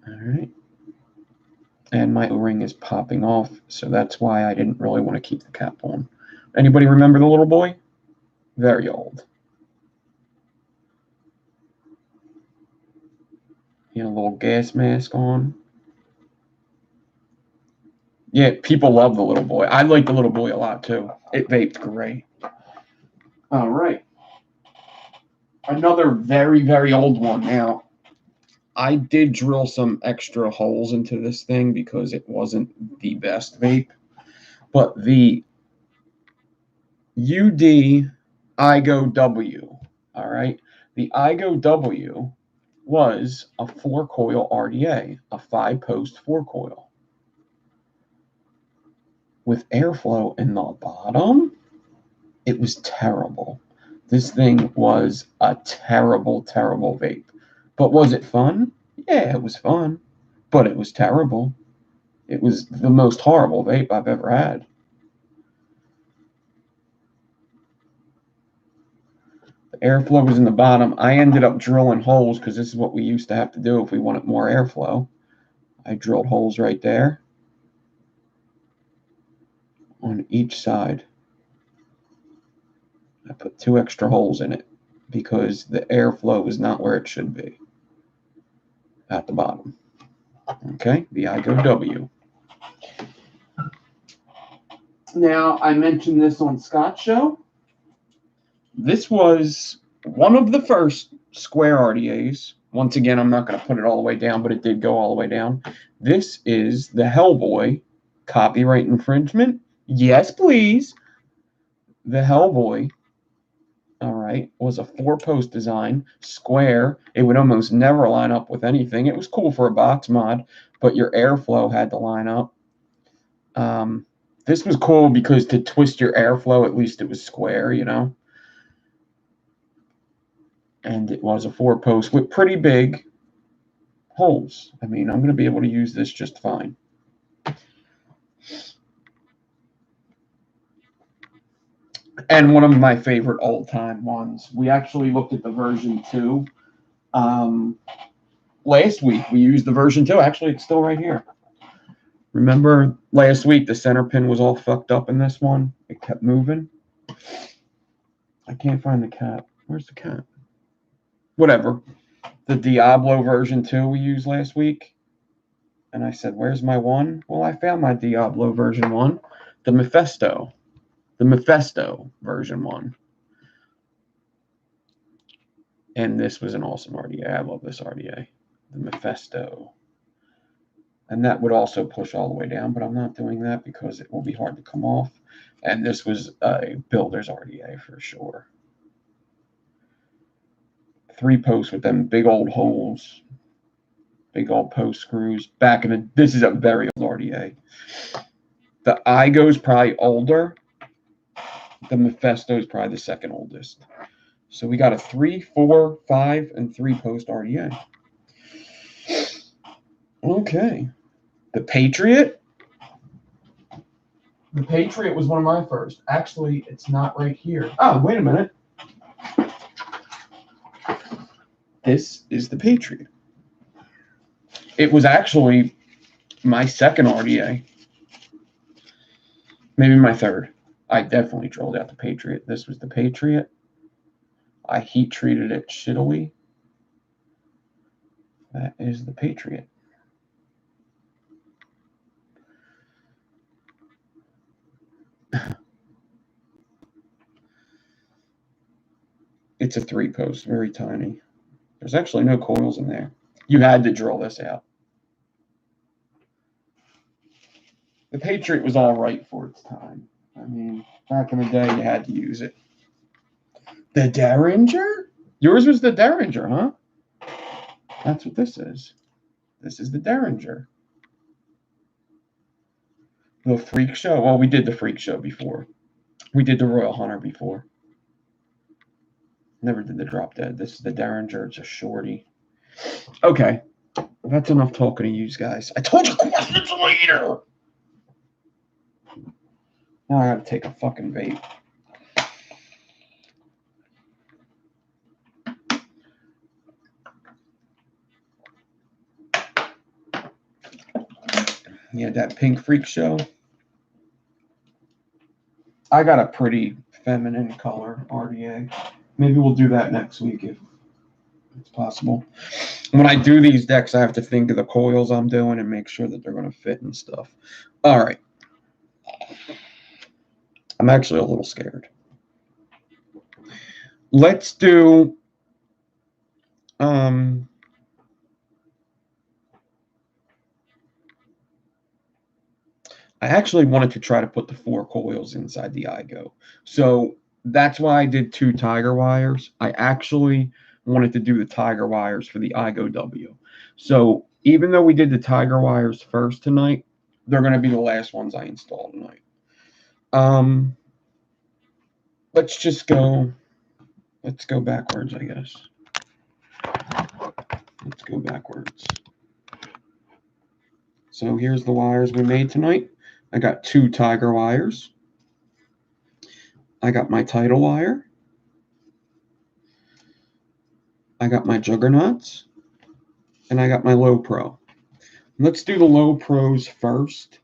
All right. And my O-ring is popping off, so that's why I didn't really want to keep the cap on. Anybody remember the Little Boy? Very old. He had a little gas mask on. Yeah, people love the Little Boy. I like the Little Boy a lot, too. It vaped great. All right. Another very, very old one. Now, I did drill some extra holes into this thing because it wasn't the best vape. But the UD IGO W, all right? The IGO W was a 4-coil RDA, a 5-post 4-coil. With airflow in the bottom, it was terrible. This thing was a terrible, terrible vape. But was it fun? Yeah, it was fun. But it was terrible. It was the most horrible vape I've ever had. The airflow was in the bottom. I ended up drilling holes because this is what we used to have to do if we wanted more airflow. I drilled holes right there on each side. I put 2 extra holes in it because the airflow is not where it should be at the bottom. Okay, the IGO W. Now, I mentioned this on Scott's show. This was one of the first square RDAs. Once again, I'm not going to put it all the way down, but it did go all the way down. This is the Hellboy copyright infringement. Yes, please. The Hellboy, all right, was a 4-post design, square. It would almost never line up with anything. It was cool for a box mod, but your airflow had to line up. This was cool because to twist your airflow, at least it was square, you know. And it was a 4-post with pretty big holes. I mean, I'm going to be able to use this just fine. And one of my favorite old-time ones. We actually looked at the version 2 last week. We used the version 2. Actually, it's still right here. Remember last week the center pin was all fucked up in this one? It kept moving. I can't find the cat. Where's the cat? Whatever. The Diablo version 2 we used last week. And I said, where's my 1? Well, I found my Diablo version 1. The Mephisto. The Mephisto version 1. And this was an awesome RDA. I love this RDA. The Mephisto. And that would also push all the way down, but I'm not doing that because it will be hard to come off. And this was a builder's RDA for sure. 3-posts with them big old holes. Big old post screws. This is a very old RDA. The Igo is probably older. The Mephisto is probably the second oldest. So we got a 3, 4, 5, and 3 post RDA. Okay. The Patriot. The Patriot was one of my first. Actually, it's not right here. Oh, wait a minute. This is the Patriot. It was actually my second RDA. Maybe my third. I definitely drilled out the Patriot. This was the Patriot. I heat treated it shittily. That is the Patriot. It's a 3 post, very tiny. There's actually no coils in there. You had to drill this out. The Patriot was all right for its time. I mean, back in the day, you had to use it. The Derringer? Yours was the Derringer, huh? That's what this is. This is the Derringer. The Freak Show. Well, we did the Freak Show before. We did the Royal Hunter before. Never did the Drop Dead. This is the Derringer. It's a shorty. Okay. That's enough talking to you guys. I told you questions later. Now I gotta take a fucking vape. Yeah, that Pink Freak Show. I got a pretty feminine color RDA. Maybe we'll do that next week if it's possible. When I do these decks, I have to think of the coils I'm doing and make sure that they're going to fit and stuff. All right. I'm actually a little scared. Let's do I actually wanted to try to put the 4 coils inside the Igo. So that's why I did 2 Tiger wires. I actually wanted to do the Tiger wires for the Igo W. So even though we did the Tiger wires first tonight, they're going to be the last ones I install tonight. Let's just go. Let's go backwards, I guess. Let's go backwards. So here's the wires we made tonight. I got 2 Tiger wires. I got my tidal wire. I got my juggernauts. And I got my low pro. Let's do the low pros first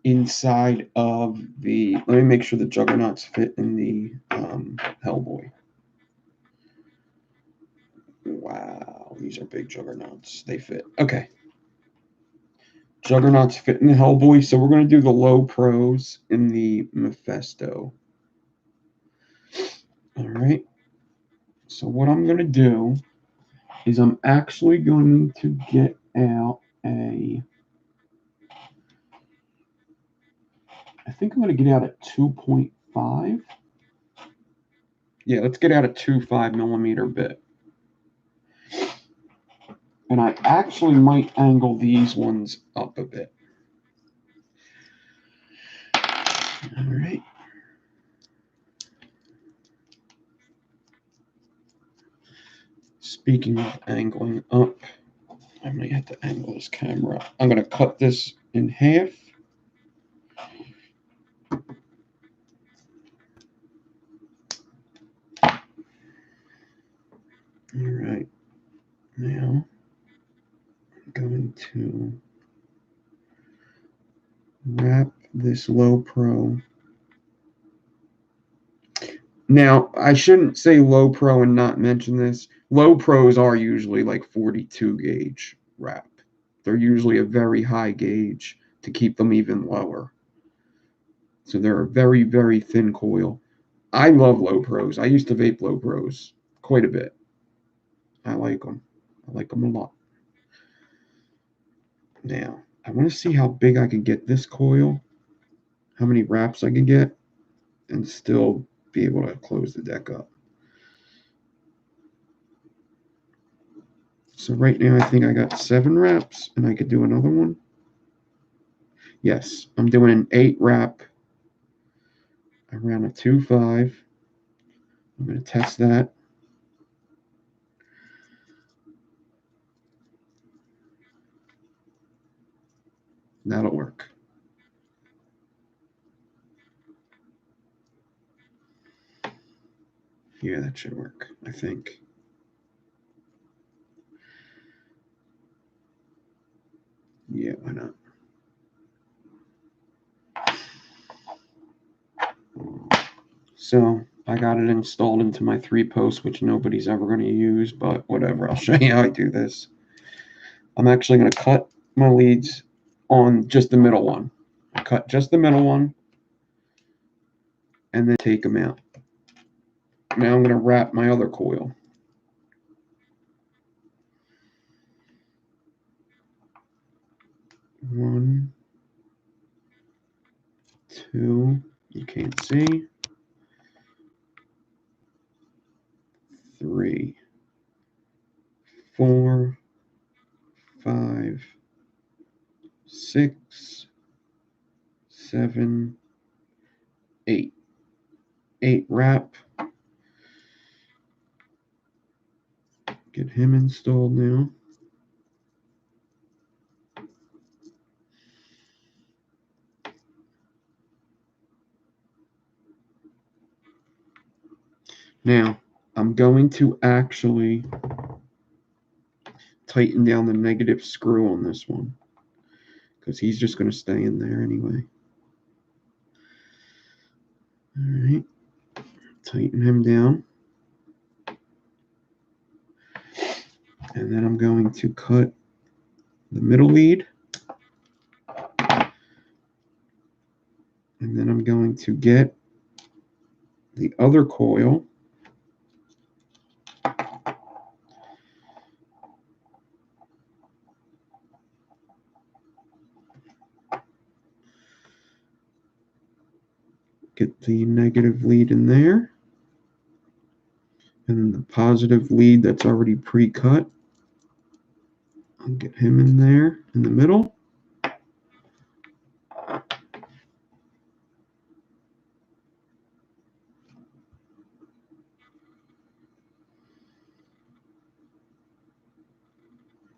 inside of the, let me make sure the juggernauts fit in the Hellboy. Wow, these are big juggernauts. They fit. Okay. Juggernauts fit in the Hellboy, so we're going to do the low pros in the Mephisto. All right. So what I'm going to do is I'm actually going to get out I think I'm going to get out at 2.5. Yeah, let's get out a 2.5 millimeter bit. And I actually might angle these ones up a bit. All right. Speaking of angling up, I might have to angle this camera. I'm going to cut this in half. All right. Now I'm going to wrap this low pro. Now, I shouldn't say low pro and not mention this. Low pros are usually like 42 gauge wrap. They're usually a very high gauge to keep them even lower. So they're a very, very thin coil. I love low pros. I used to vape low pros quite a bit. I like them. I like them a lot. Now, I want to see how big I can get this coil, how many wraps I can get, and still be able to close the deck up. So right now I think I got 7 wraps, and I could do another one. Yes, I'm doing an 8 wrap around a 2.5. I'm going to test that. That'll work. Yeah, that should work, I think. Yeah, why not? So I got it installed into my 3-post, which nobody's ever going to use, but whatever. I'll show you how I do this. I'm actually going to cut my leads on just the middle one. Cut just the middle one and then take them out. Now I'm going to wrap my other coil. One, two, you can't see. 3, 4, 5, 6, 7, 8. 8 wrap. Get him installed now. Now, I'm going to actually tighten down the negative screw on this one because he's just going to stay in there anyway. All right, tighten him down. And then I'm going to cut the middle lead. And then I'm going to get the other coil. Get the negative lead in there. And then the positive lead that's already pre-cut. I'll get him in there in the middle.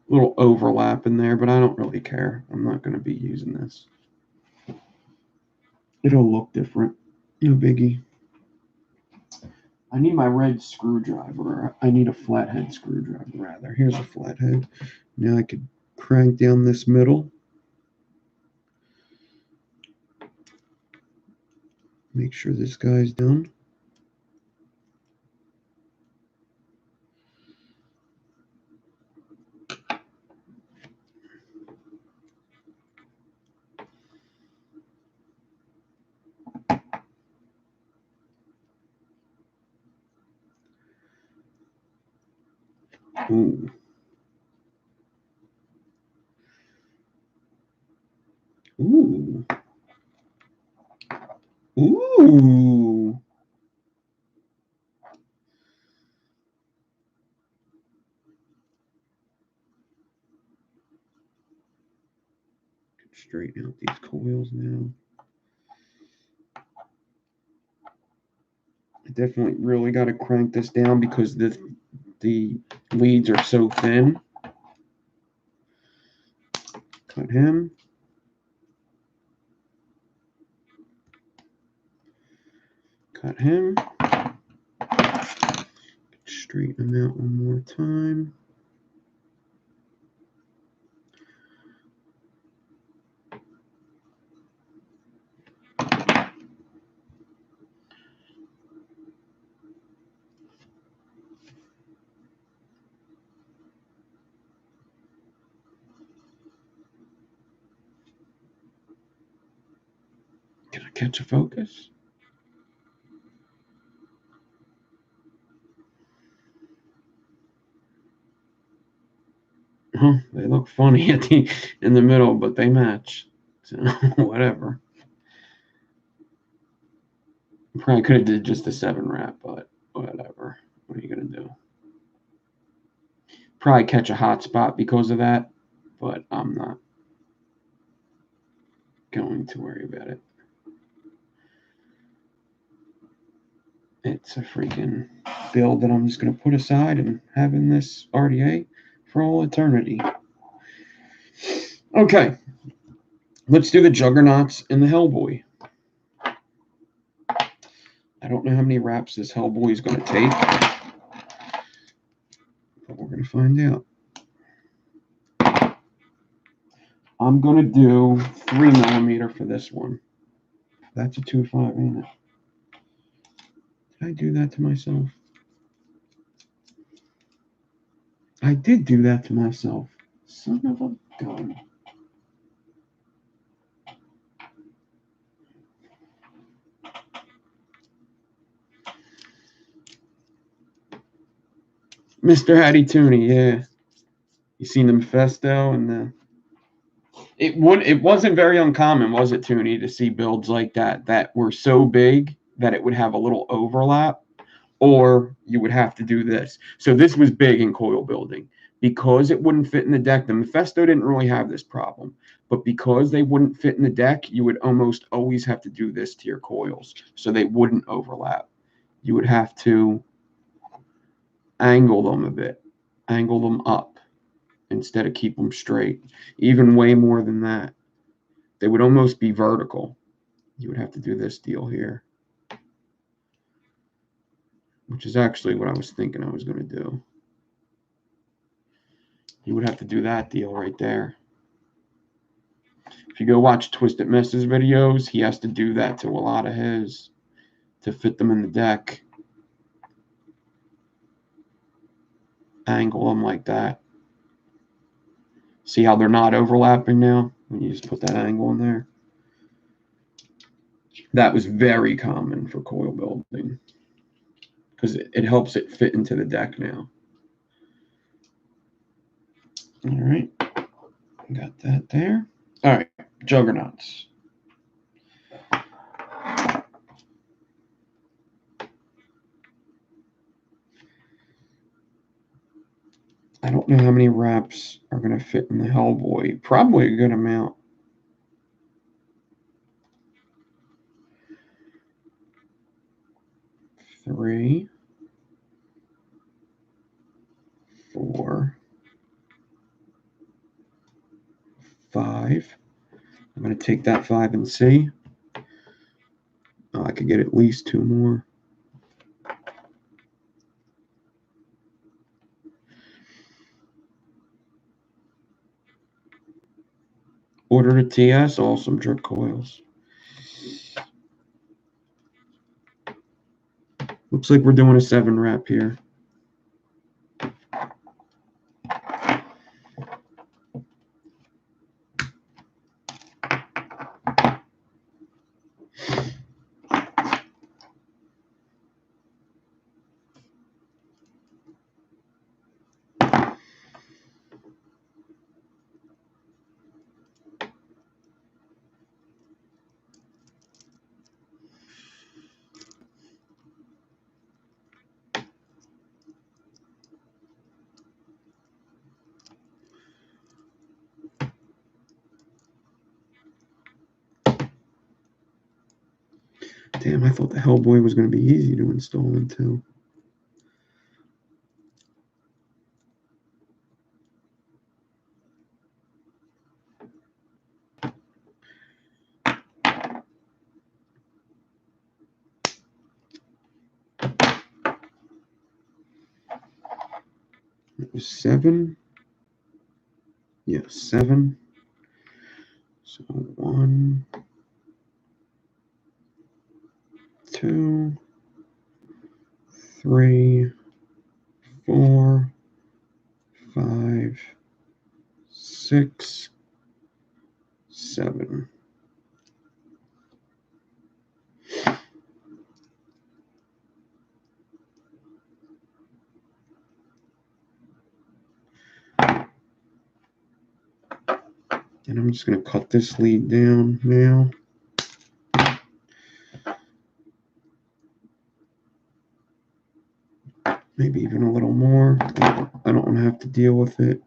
Little overlap in there, but I don't really care. I'm not going to be using this. It'll look different. No biggie. I need my red screwdriver. I need a flathead screwdriver, rather. Here's a flathead. Now I could crank down this middle. Make sure this guy's down. Ooh. Ooh. Ooh. Straighten out these coils now. I definitely really got to crank this down because the leads are so thin. Cut him. Cut him. Straighten him out one more time. Can I catch a focus? Huh, they look funny in the middle, but they match. So whatever. Probably could have did just a 7 wrap, but whatever. What are you gonna do? Probably catch a hot spot because of that, but I'm not going to worry about it. It's a freaking build that I'm just going to put aside and have in this RDA for all eternity. Okay, let's do the Juggernauts and the Hellboy. I don't know how many wraps this Hellboy is going to take, but we're going to find out. I'm going to do 3mm for this one. That's a 2.5, ain't it? Did I do that to myself? I did do that to myself. Son of a gun. Mr. Hattie Tooney, yeah. You seen the Mephisto and the... It wasn't very uncommon, was it, Tooney, to see builds like that were so big that it would have a little overlap, or you would have to do this. So this was big in coil building. Because it wouldn't fit in the deck, the Mephisto didn't really have this problem. But because they wouldn't fit in the deck, you would almost always have to do this to your coils, so they wouldn't overlap. You would have to angle them a bit, angle them up instead of keep them straight. Even way more than that. They would almost be vertical. You would have to do this deal here, which is actually what I was thinking I was going to do. You would have to do that deal right there. If you go watch Twisted Messes videos, he has to do that to a lot of his to fit them in the deck. Angle them like that. See how they're not overlapping now? When you just put that angle in there. That was very common for coil building because it helps it fit into the deck now. All right. Got that there. All right. Juggernauts. I don't know how many wraps are going to fit in the Hellboy. Probably a good amount. Three, 4, 5. I'm going to take that 5 and see. Oh, I could get at least 2 more. Order to TS, awesome jerk coils. Looks like we're doing a 7 wrap here. Damn, I thought the Hellboy was going to be easy to install into. It was 7. Yeah, 7. So 1, 2, 3, 4, 5, 6, 7. And I'm just going to cut this lead down now. Maybe even a little more. I don't want to have to deal with it.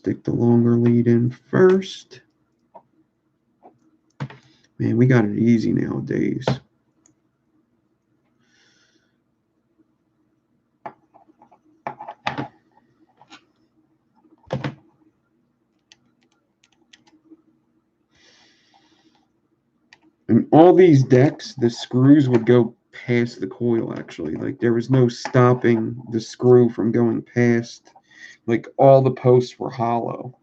Stick the longer lead in first. Man, we got it easy nowadays. And all these decks, the screws would go past the coil, actually. Like, there was no stopping the screw from going past. Like, all the posts were hollow.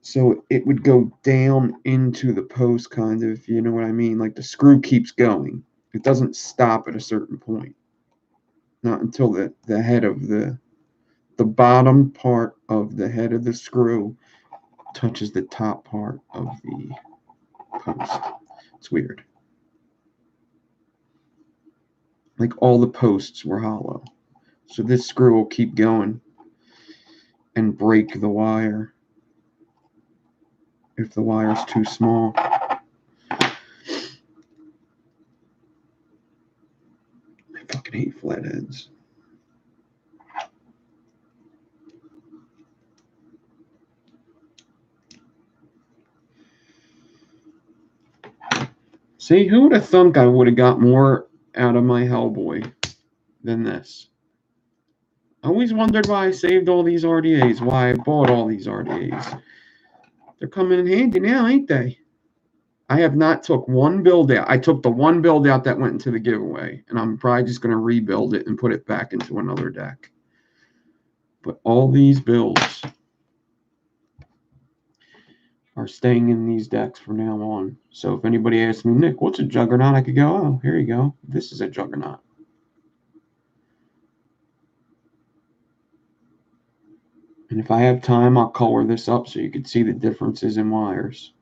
So it would go down into the post, kind of, you know what I mean? Like, the screw keeps going. It doesn't stop at a certain point. Not until the head of the bottom part of the head of the screw touches the top part of the post. It's weird. Like, all the posts were hollow. So this screw will keep going and break the wire if the wire's too small. I fucking hate flatheads. See, who would have thunk I would have got more out of my Hellboy than this? I always wondered why I saved all these RDAs, why I bought all these RDAs. They're coming in handy now, ain't they? I have not took one build out. I took the one build out that went into the giveaway, and I'm probably just going to rebuild it and put it back into another deck. But all these builds are staying in these decks from now on. So if anybody asks me, Nick, what's a Juggernaut? I could go, oh, here you go. This is a Juggernaut. And if I have time, I'll color this up so you can see the differences in wires.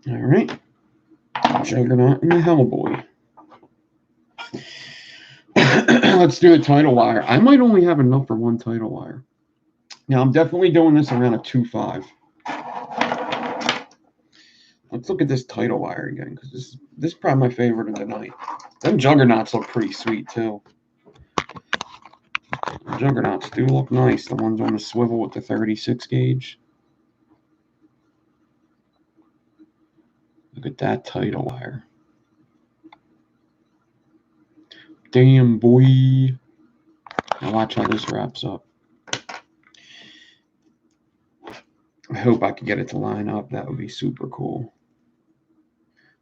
All right. Juggernaut and the Hellboy. Let's do a tidal wire. I might only have enough for one tidal wire. Now, I'm definitely doing this around a 2.5. Let's look at this tidal wire again, because this is probably my favorite of the night. Them Juggernauts look pretty sweet, too. The Juggernauts do look nice. The ones on the swivel with the 36 gauge. Look at that tidal wire. Damn, boy. Now watch how this wraps up. I hope I could get it to line up. That would be super cool.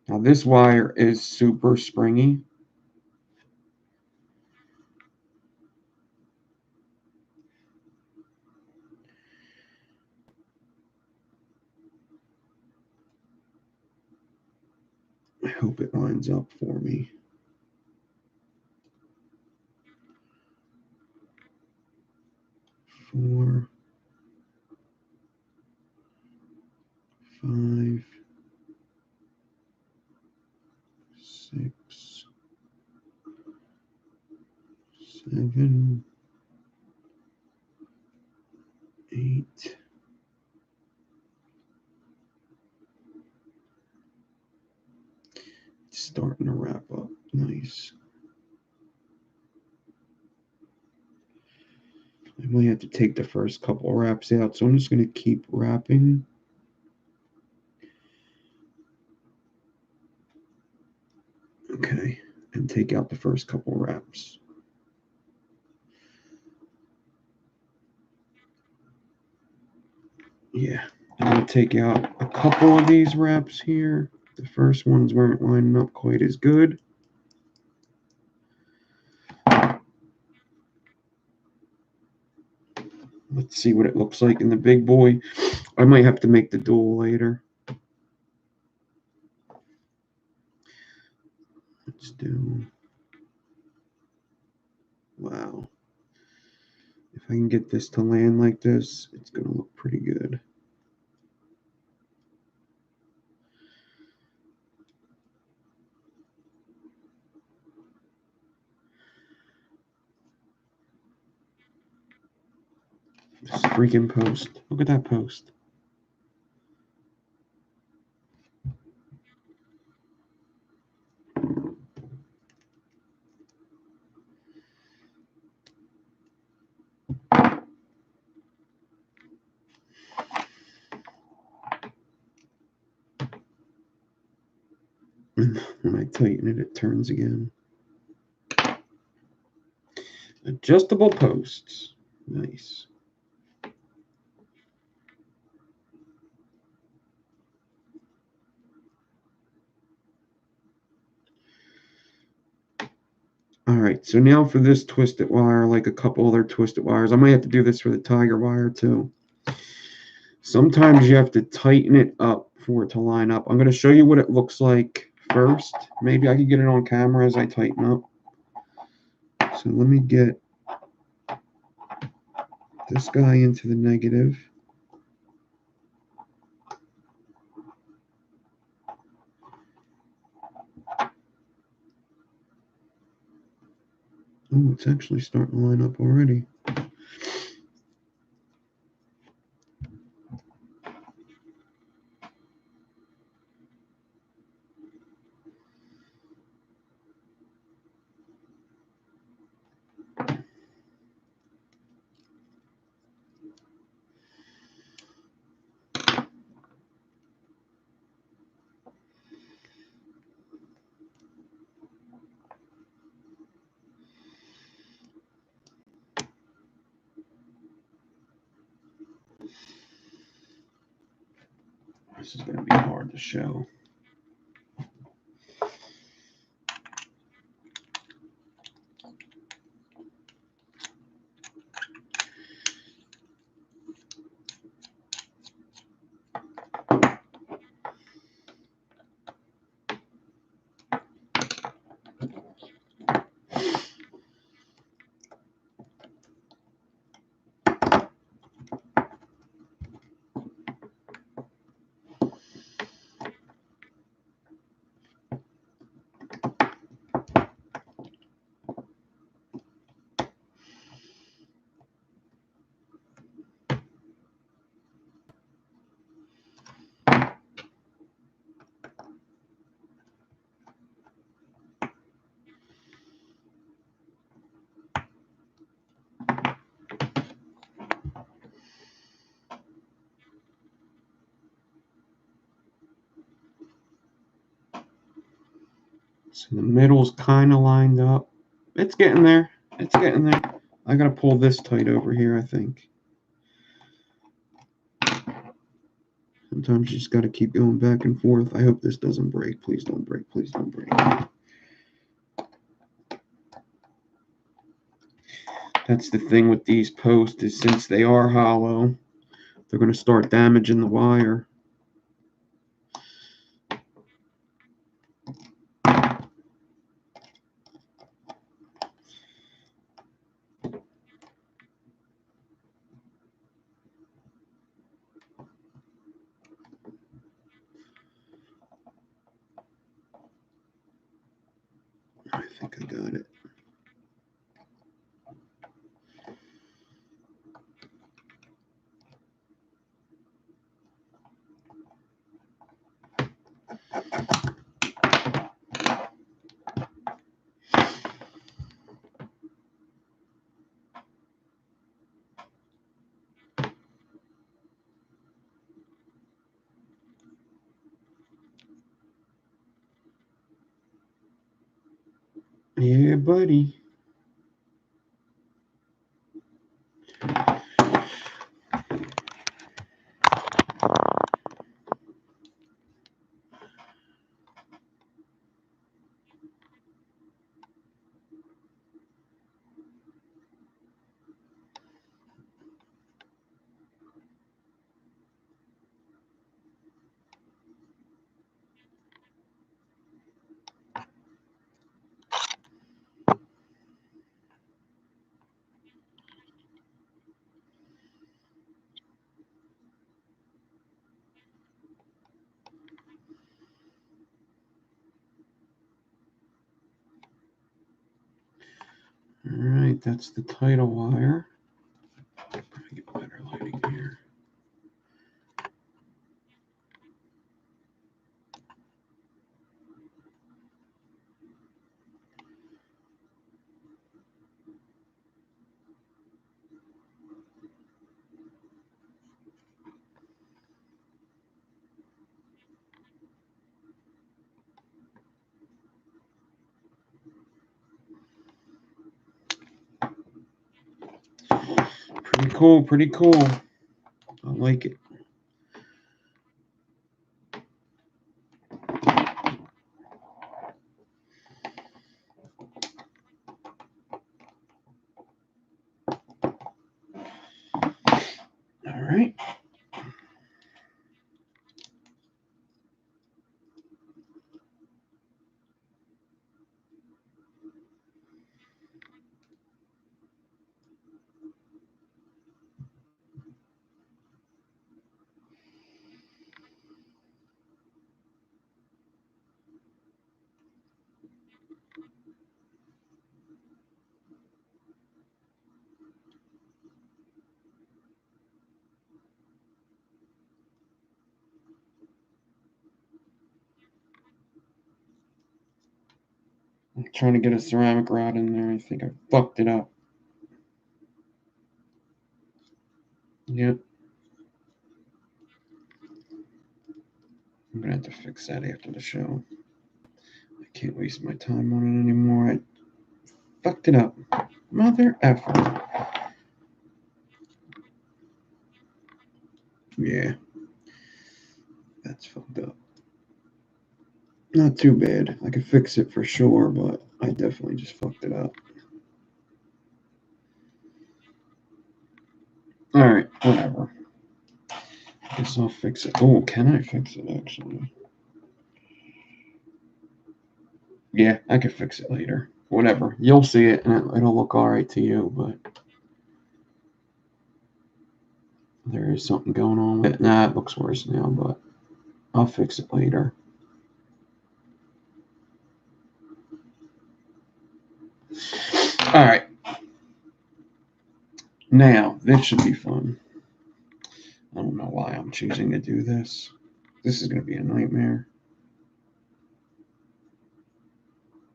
Now this wire is super springy. I hope it lines up for me. Four, 5, 6, 7, 8. It's starting to wrap up. Nice. I might have to take the first couple wraps out, so I'm just going to keep wrapping. Okay, and take out the first couple wraps. Yeah, I'm going to take out a couple of these wraps here. The first ones weren't lining up quite as good. Let's see what it looks like in the big boy. I might have to make the dual later. Let's do... Wow. If I can get this to land like this, it's going to look pretty good. This freaking post. Look at that post. And when I tighten it, it turns again. Adjustable posts. Nice. All right, so now for this twisted wire, like a couple other twisted wires, I might have to do this for the tiger wire too. Sometimes you have to tighten it up for it to line up. I'm going to show you what it looks like first. Maybe I can get it on camera as I tighten up. So let me get this guy into the negative. Oh, it's actually starting to line up already. This is going to be hard to show. So the middle's kind of lined up. It's getting there. It's getting there. I got to pull this tight over here, I think. Sometimes you just got to keep going back and forth. I hope this doesn't break. Please don't break. Please don't break. That's the thing with these posts is since they are hollow, they're going to start damaging the wire. I think I got it. Yeah, buddy. All right, that's the tidal wire. Let me get better lighting here. Pretty cool, pretty cool. I like it. All right. I'm trying to get a ceramic rod in there. I think I fucked it up. Yep. I'm going to have to fix that after the show. I can't waste my time on it anymore. I fucked it up. Mother effer. Yeah. That's fucked up. Not too bad. I could fix it for sure, but I definitely just fucked it up. Alright, whatever. I guess I'll fix it. Oh, can I fix it actually? Yeah, I could fix it later. Whatever. You'll see it and it'll look alright to you, but there is something going on with it. Nah, it looks worse now, but I'll fix it later. Alright. Now, this should be fun. I don't know why I'm choosing to do this. This is going to be a nightmare.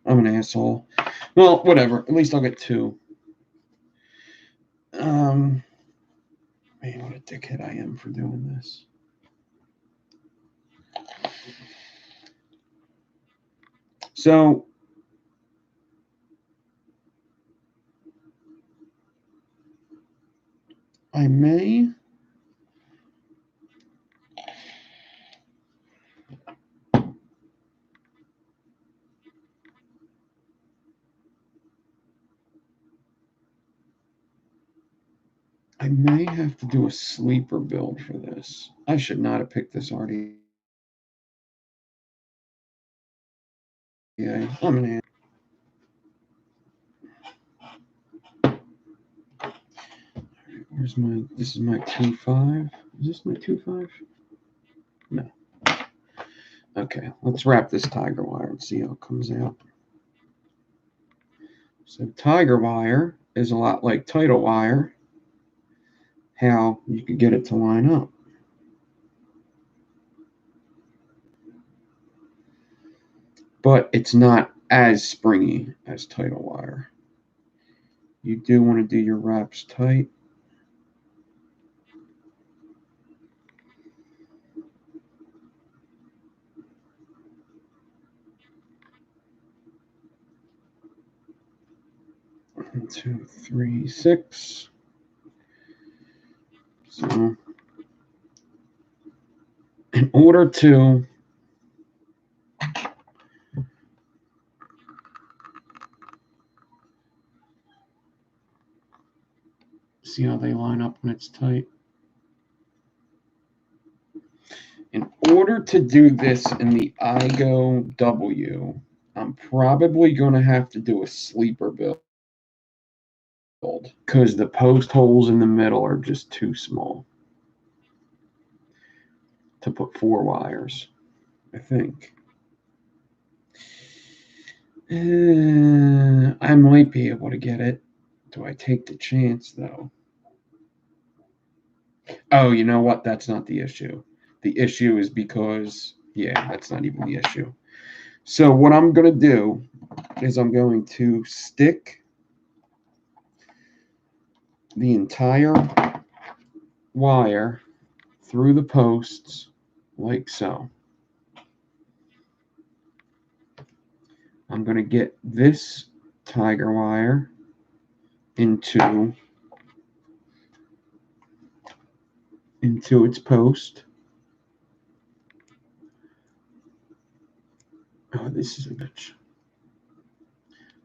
I'm an asshole. Well, whatever. At least I'll get two. Man, what a dickhead I am for doing this. So, I may have to do a sleeper build for this. I should not have picked this RDA. I'm an ass. Where's my, this is my 2.5. Is this my 2.5? No. Okay, let's wrap this tiger wire and see how it comes out. So tiger wire is a lot like tidal wire, how you could get it to line up. But it's not as springy as tidal wire. You do want to do your wraps tight. One, 2, 3, 6. So, in order to see how they line up when it's tight. In order to do this in the IGO W, I'm probably going to have to do a sleeper build because the post holes in the middle are just too small to put 4 wires, I think. I might be able to get it. Do I take the chance, though? Oh, you know what? That's not the issue. The issue is because, yeah, that's not even the issue. So what I'm going to do is I'm going to stick the entire wire through the posts like so. I'm going to get this tiger wire into into its post. Oh, this is a bitch.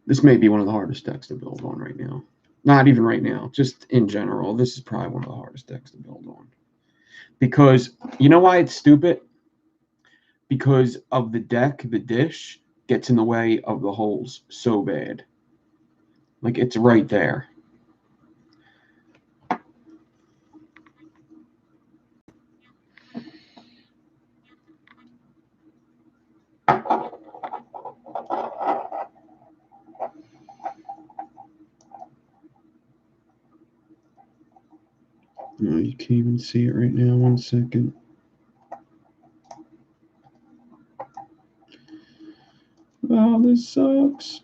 This may be one of the hardest decks to build on right now. Not even right now, just in general. This is probably one of the hardest decks to build on. Because, you know why it's stupid? Because of the deck, the dish gets in the way of the holes so bad. Like, it's right there. No, you can't even see it right now. 1 second. Oh, this sucks.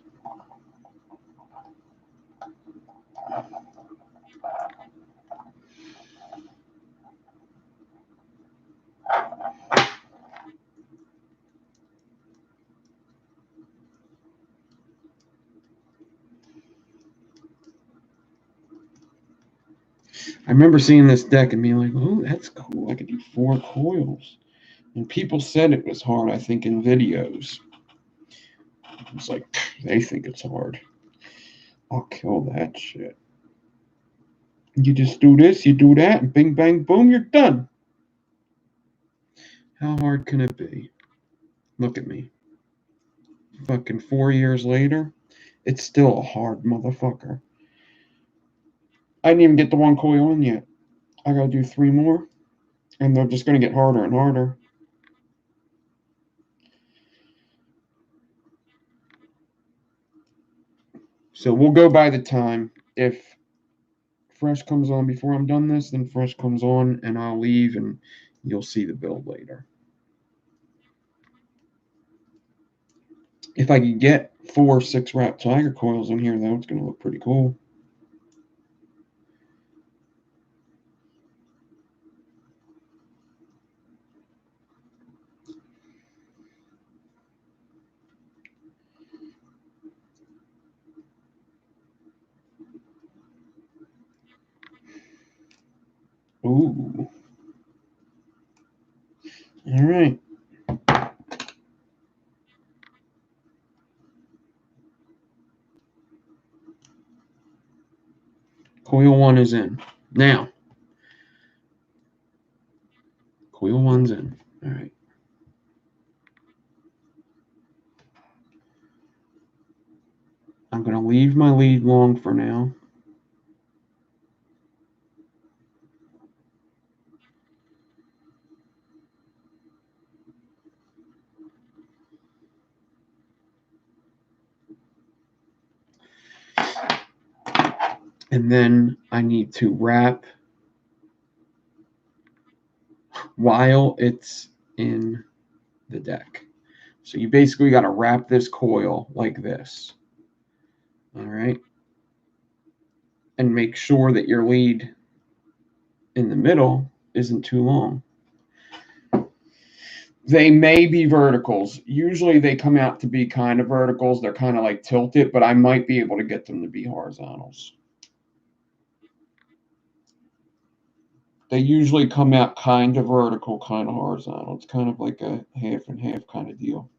I remember seeing this deck and being like, oh, that's cool. I could do 4 coils. And people said it was hard, I think, in videos. It's like, they think it's hard. I'll kill that shit. You just do this, you do that, and bing, bang, boom, you're done. How hard can it be? Look at me. Fucking 4 years later, it's still a hard motherfucker. I didn't even get the 1 coil in yet. I gotta do 3 more, and they're just gonna get harder and harder. So we'll go by the time. If Fresh comes on before I'm done this, then Fresh comes on and I'll leave and you'll see the build later. If I can get 4 6-wrap tiger coils in here, though, it's going to look pretty cool. Ooh. All right. Coil 1 is in. Now, coil 1's in. All right. I'm going to leave my lead long for now. And then I need to wrap while it's in the deck. So you basically got to wrap this coil like this. All right. And make sure that your lead in the middle isn't too long. They may be verticals. Usually they come out to be kind of verticals. They're kind of like tilted, but I might be able to get them to be horizontals. They usually come out kind of vertical, kind of horizontal. It's kind of like a half and half kind of deal.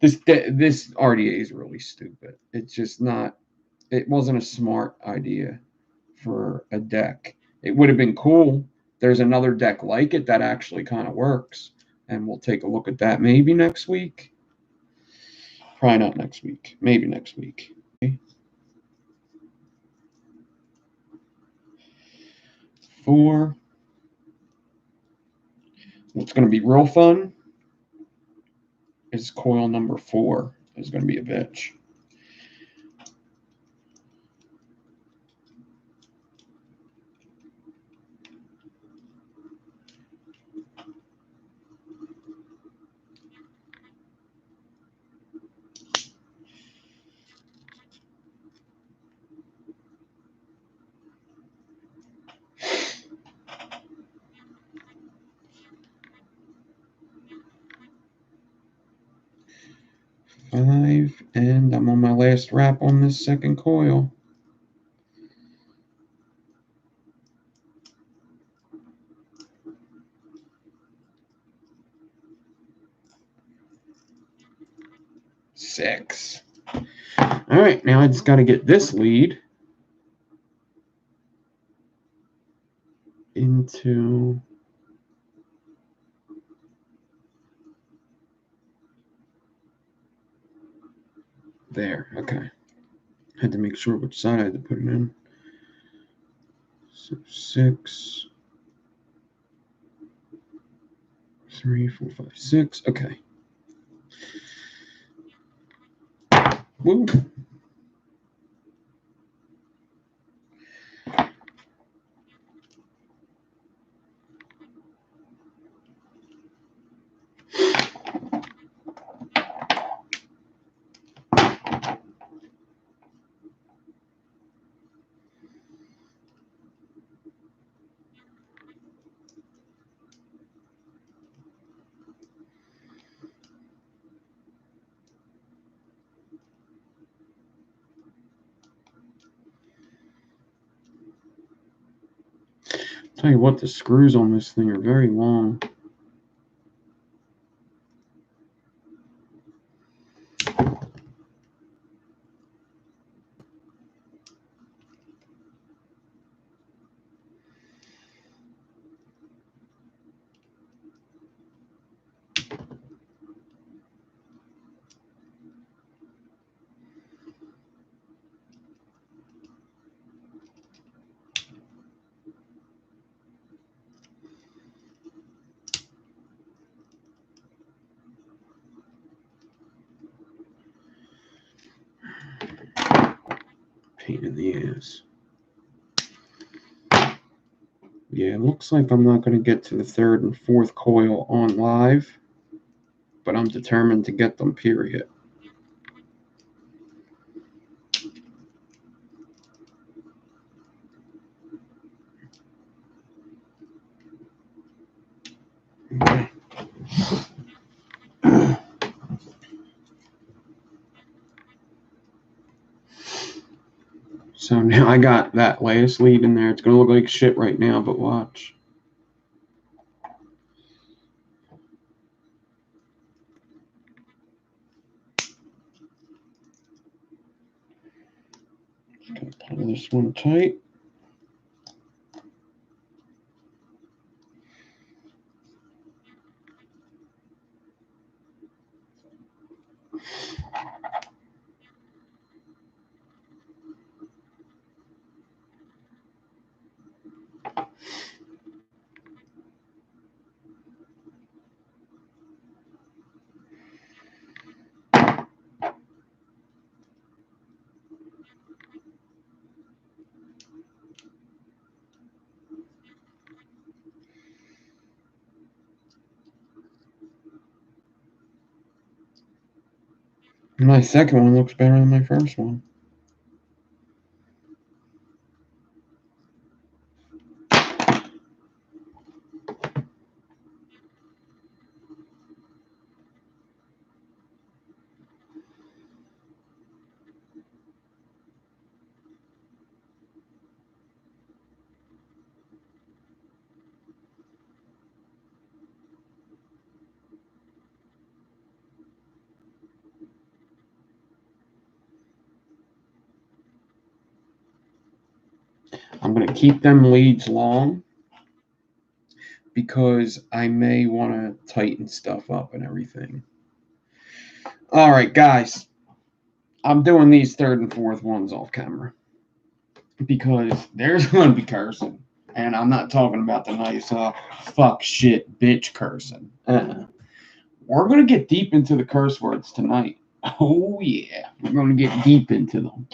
This RDA is really stupid. It's just not, it wasn't a smart idea for a deck. It would have been cool. There's another deck like it that actually kind of works. And we'll take a look at that maybe next week. Probably not next week. Maybe next week. Okay. 4. What's going to be real fun is coil number 4 is going to be a bitch. Five, and I'm on my last wrap on this second coil. 6. All right, now I just got to get this lead into there. Okay. Had to make sure which side I had to put it in. So 6, 3, 4, 5, 6. Okay. Woo. Tell you what, the screws on this thing are very long. Pain in the ass. Yeah, it looks like I'm not going to get to the 3rd and 4th coil on live, but I'm determined to get them, period. Okay. So now I got that last lead in there. It's going to look like shit right now, but watch. Just going to pull this one tight. My second one looks better than my first one. I'm going to keep them leads long because I may want to tighten stuff up and everything. All right, guys. I'm doing these 3rd and 4th ones off camera because there's going to be cursing. And I'm not talking about the nice fuck shit bitch cursing. We're going to get deep into the curse words tonight. Oh, yeah. We're going to get deep into them.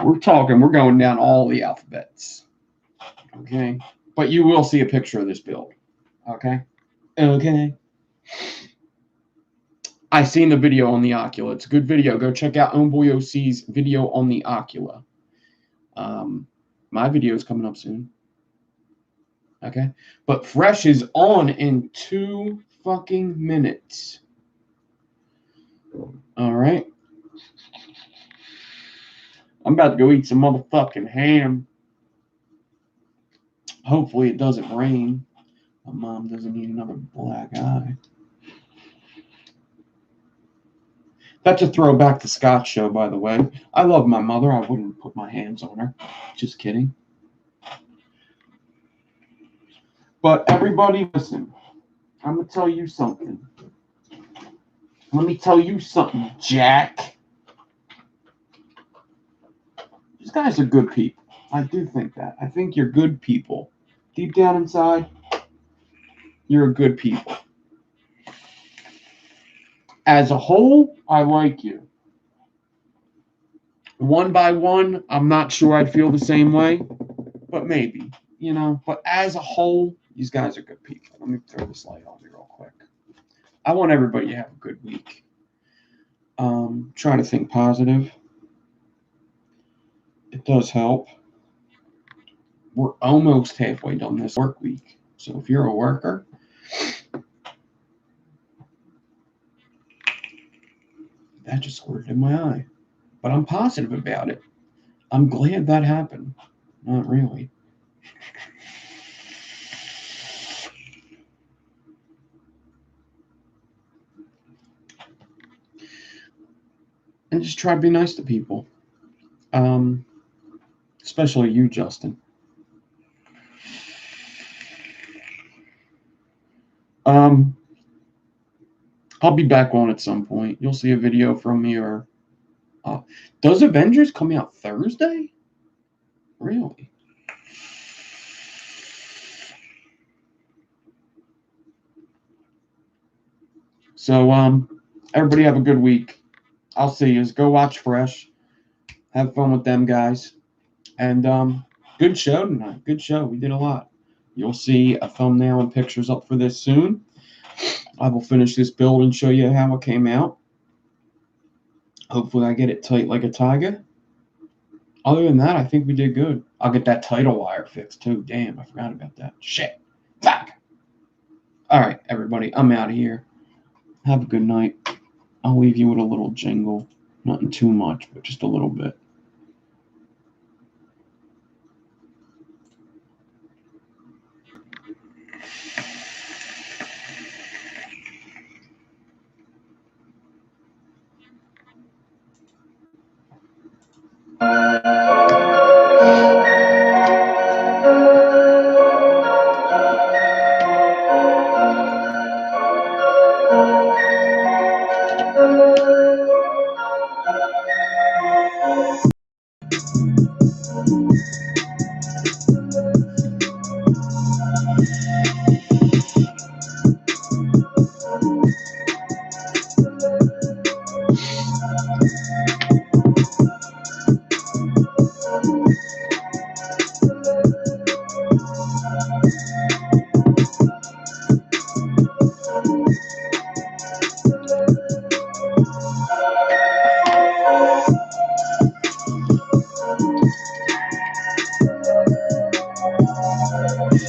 We're going down all the alphabets. Okay? But you will see a picture of this build. Okay? Okay. I seen the video on the Ocula. It's a good video. Go check out Homeboy OC's video on the Ocula. My video is coming up soon. Okay? But Fresh is on in 2 fucking minutes. All right? I'm about to go eat some motherfucking ham. Hopefully it doesn't rain. My mom doesn't need another black eye. That's a throwback to Scott's show, by the way. I love my mother. I wouldn't put my hands on her. Just kidding. But everybody, listen. I'm going to tell you something. Let me tell you something, Jack. These guys are good people. I do think that. I think you're good people. Deep down inside, you're a good people. As a whole, I like you. One by one, I'm not sure I'd feel the same way, but maybe, you know. But as a whole, these guys are good people. Let me throw this light on me real quick. I want everybody to have a good week. Try to think positive. It does help. We're almost halfway done this work week. So if you're a worker, that just squirted in my eye. But I'm positive about it. I'm glad that happened. Not really. And just try to be nice to people. Especially you, Justin. I'll be back on at some point. You'll see a video from me, or does Avengers come out Thursday? Really? So everybody have a good week. I'll see you. Go watch Fresh. Have fun with them guys. And good show tonight. Good show. We did a lot. You'll see a thumbnail and pictures up for this soon. I will finish this build and show you how it came out. Hopefully I get it tight like a tiger. Other than that, I think we did good. I'll get that tidal wire fixed too. Damn, I forgot about that. Shit. Fuck. All right, everybody. I'm out of here. Have a good night. I'll leave you with a little jingle. Nothing too much, but just a little bit.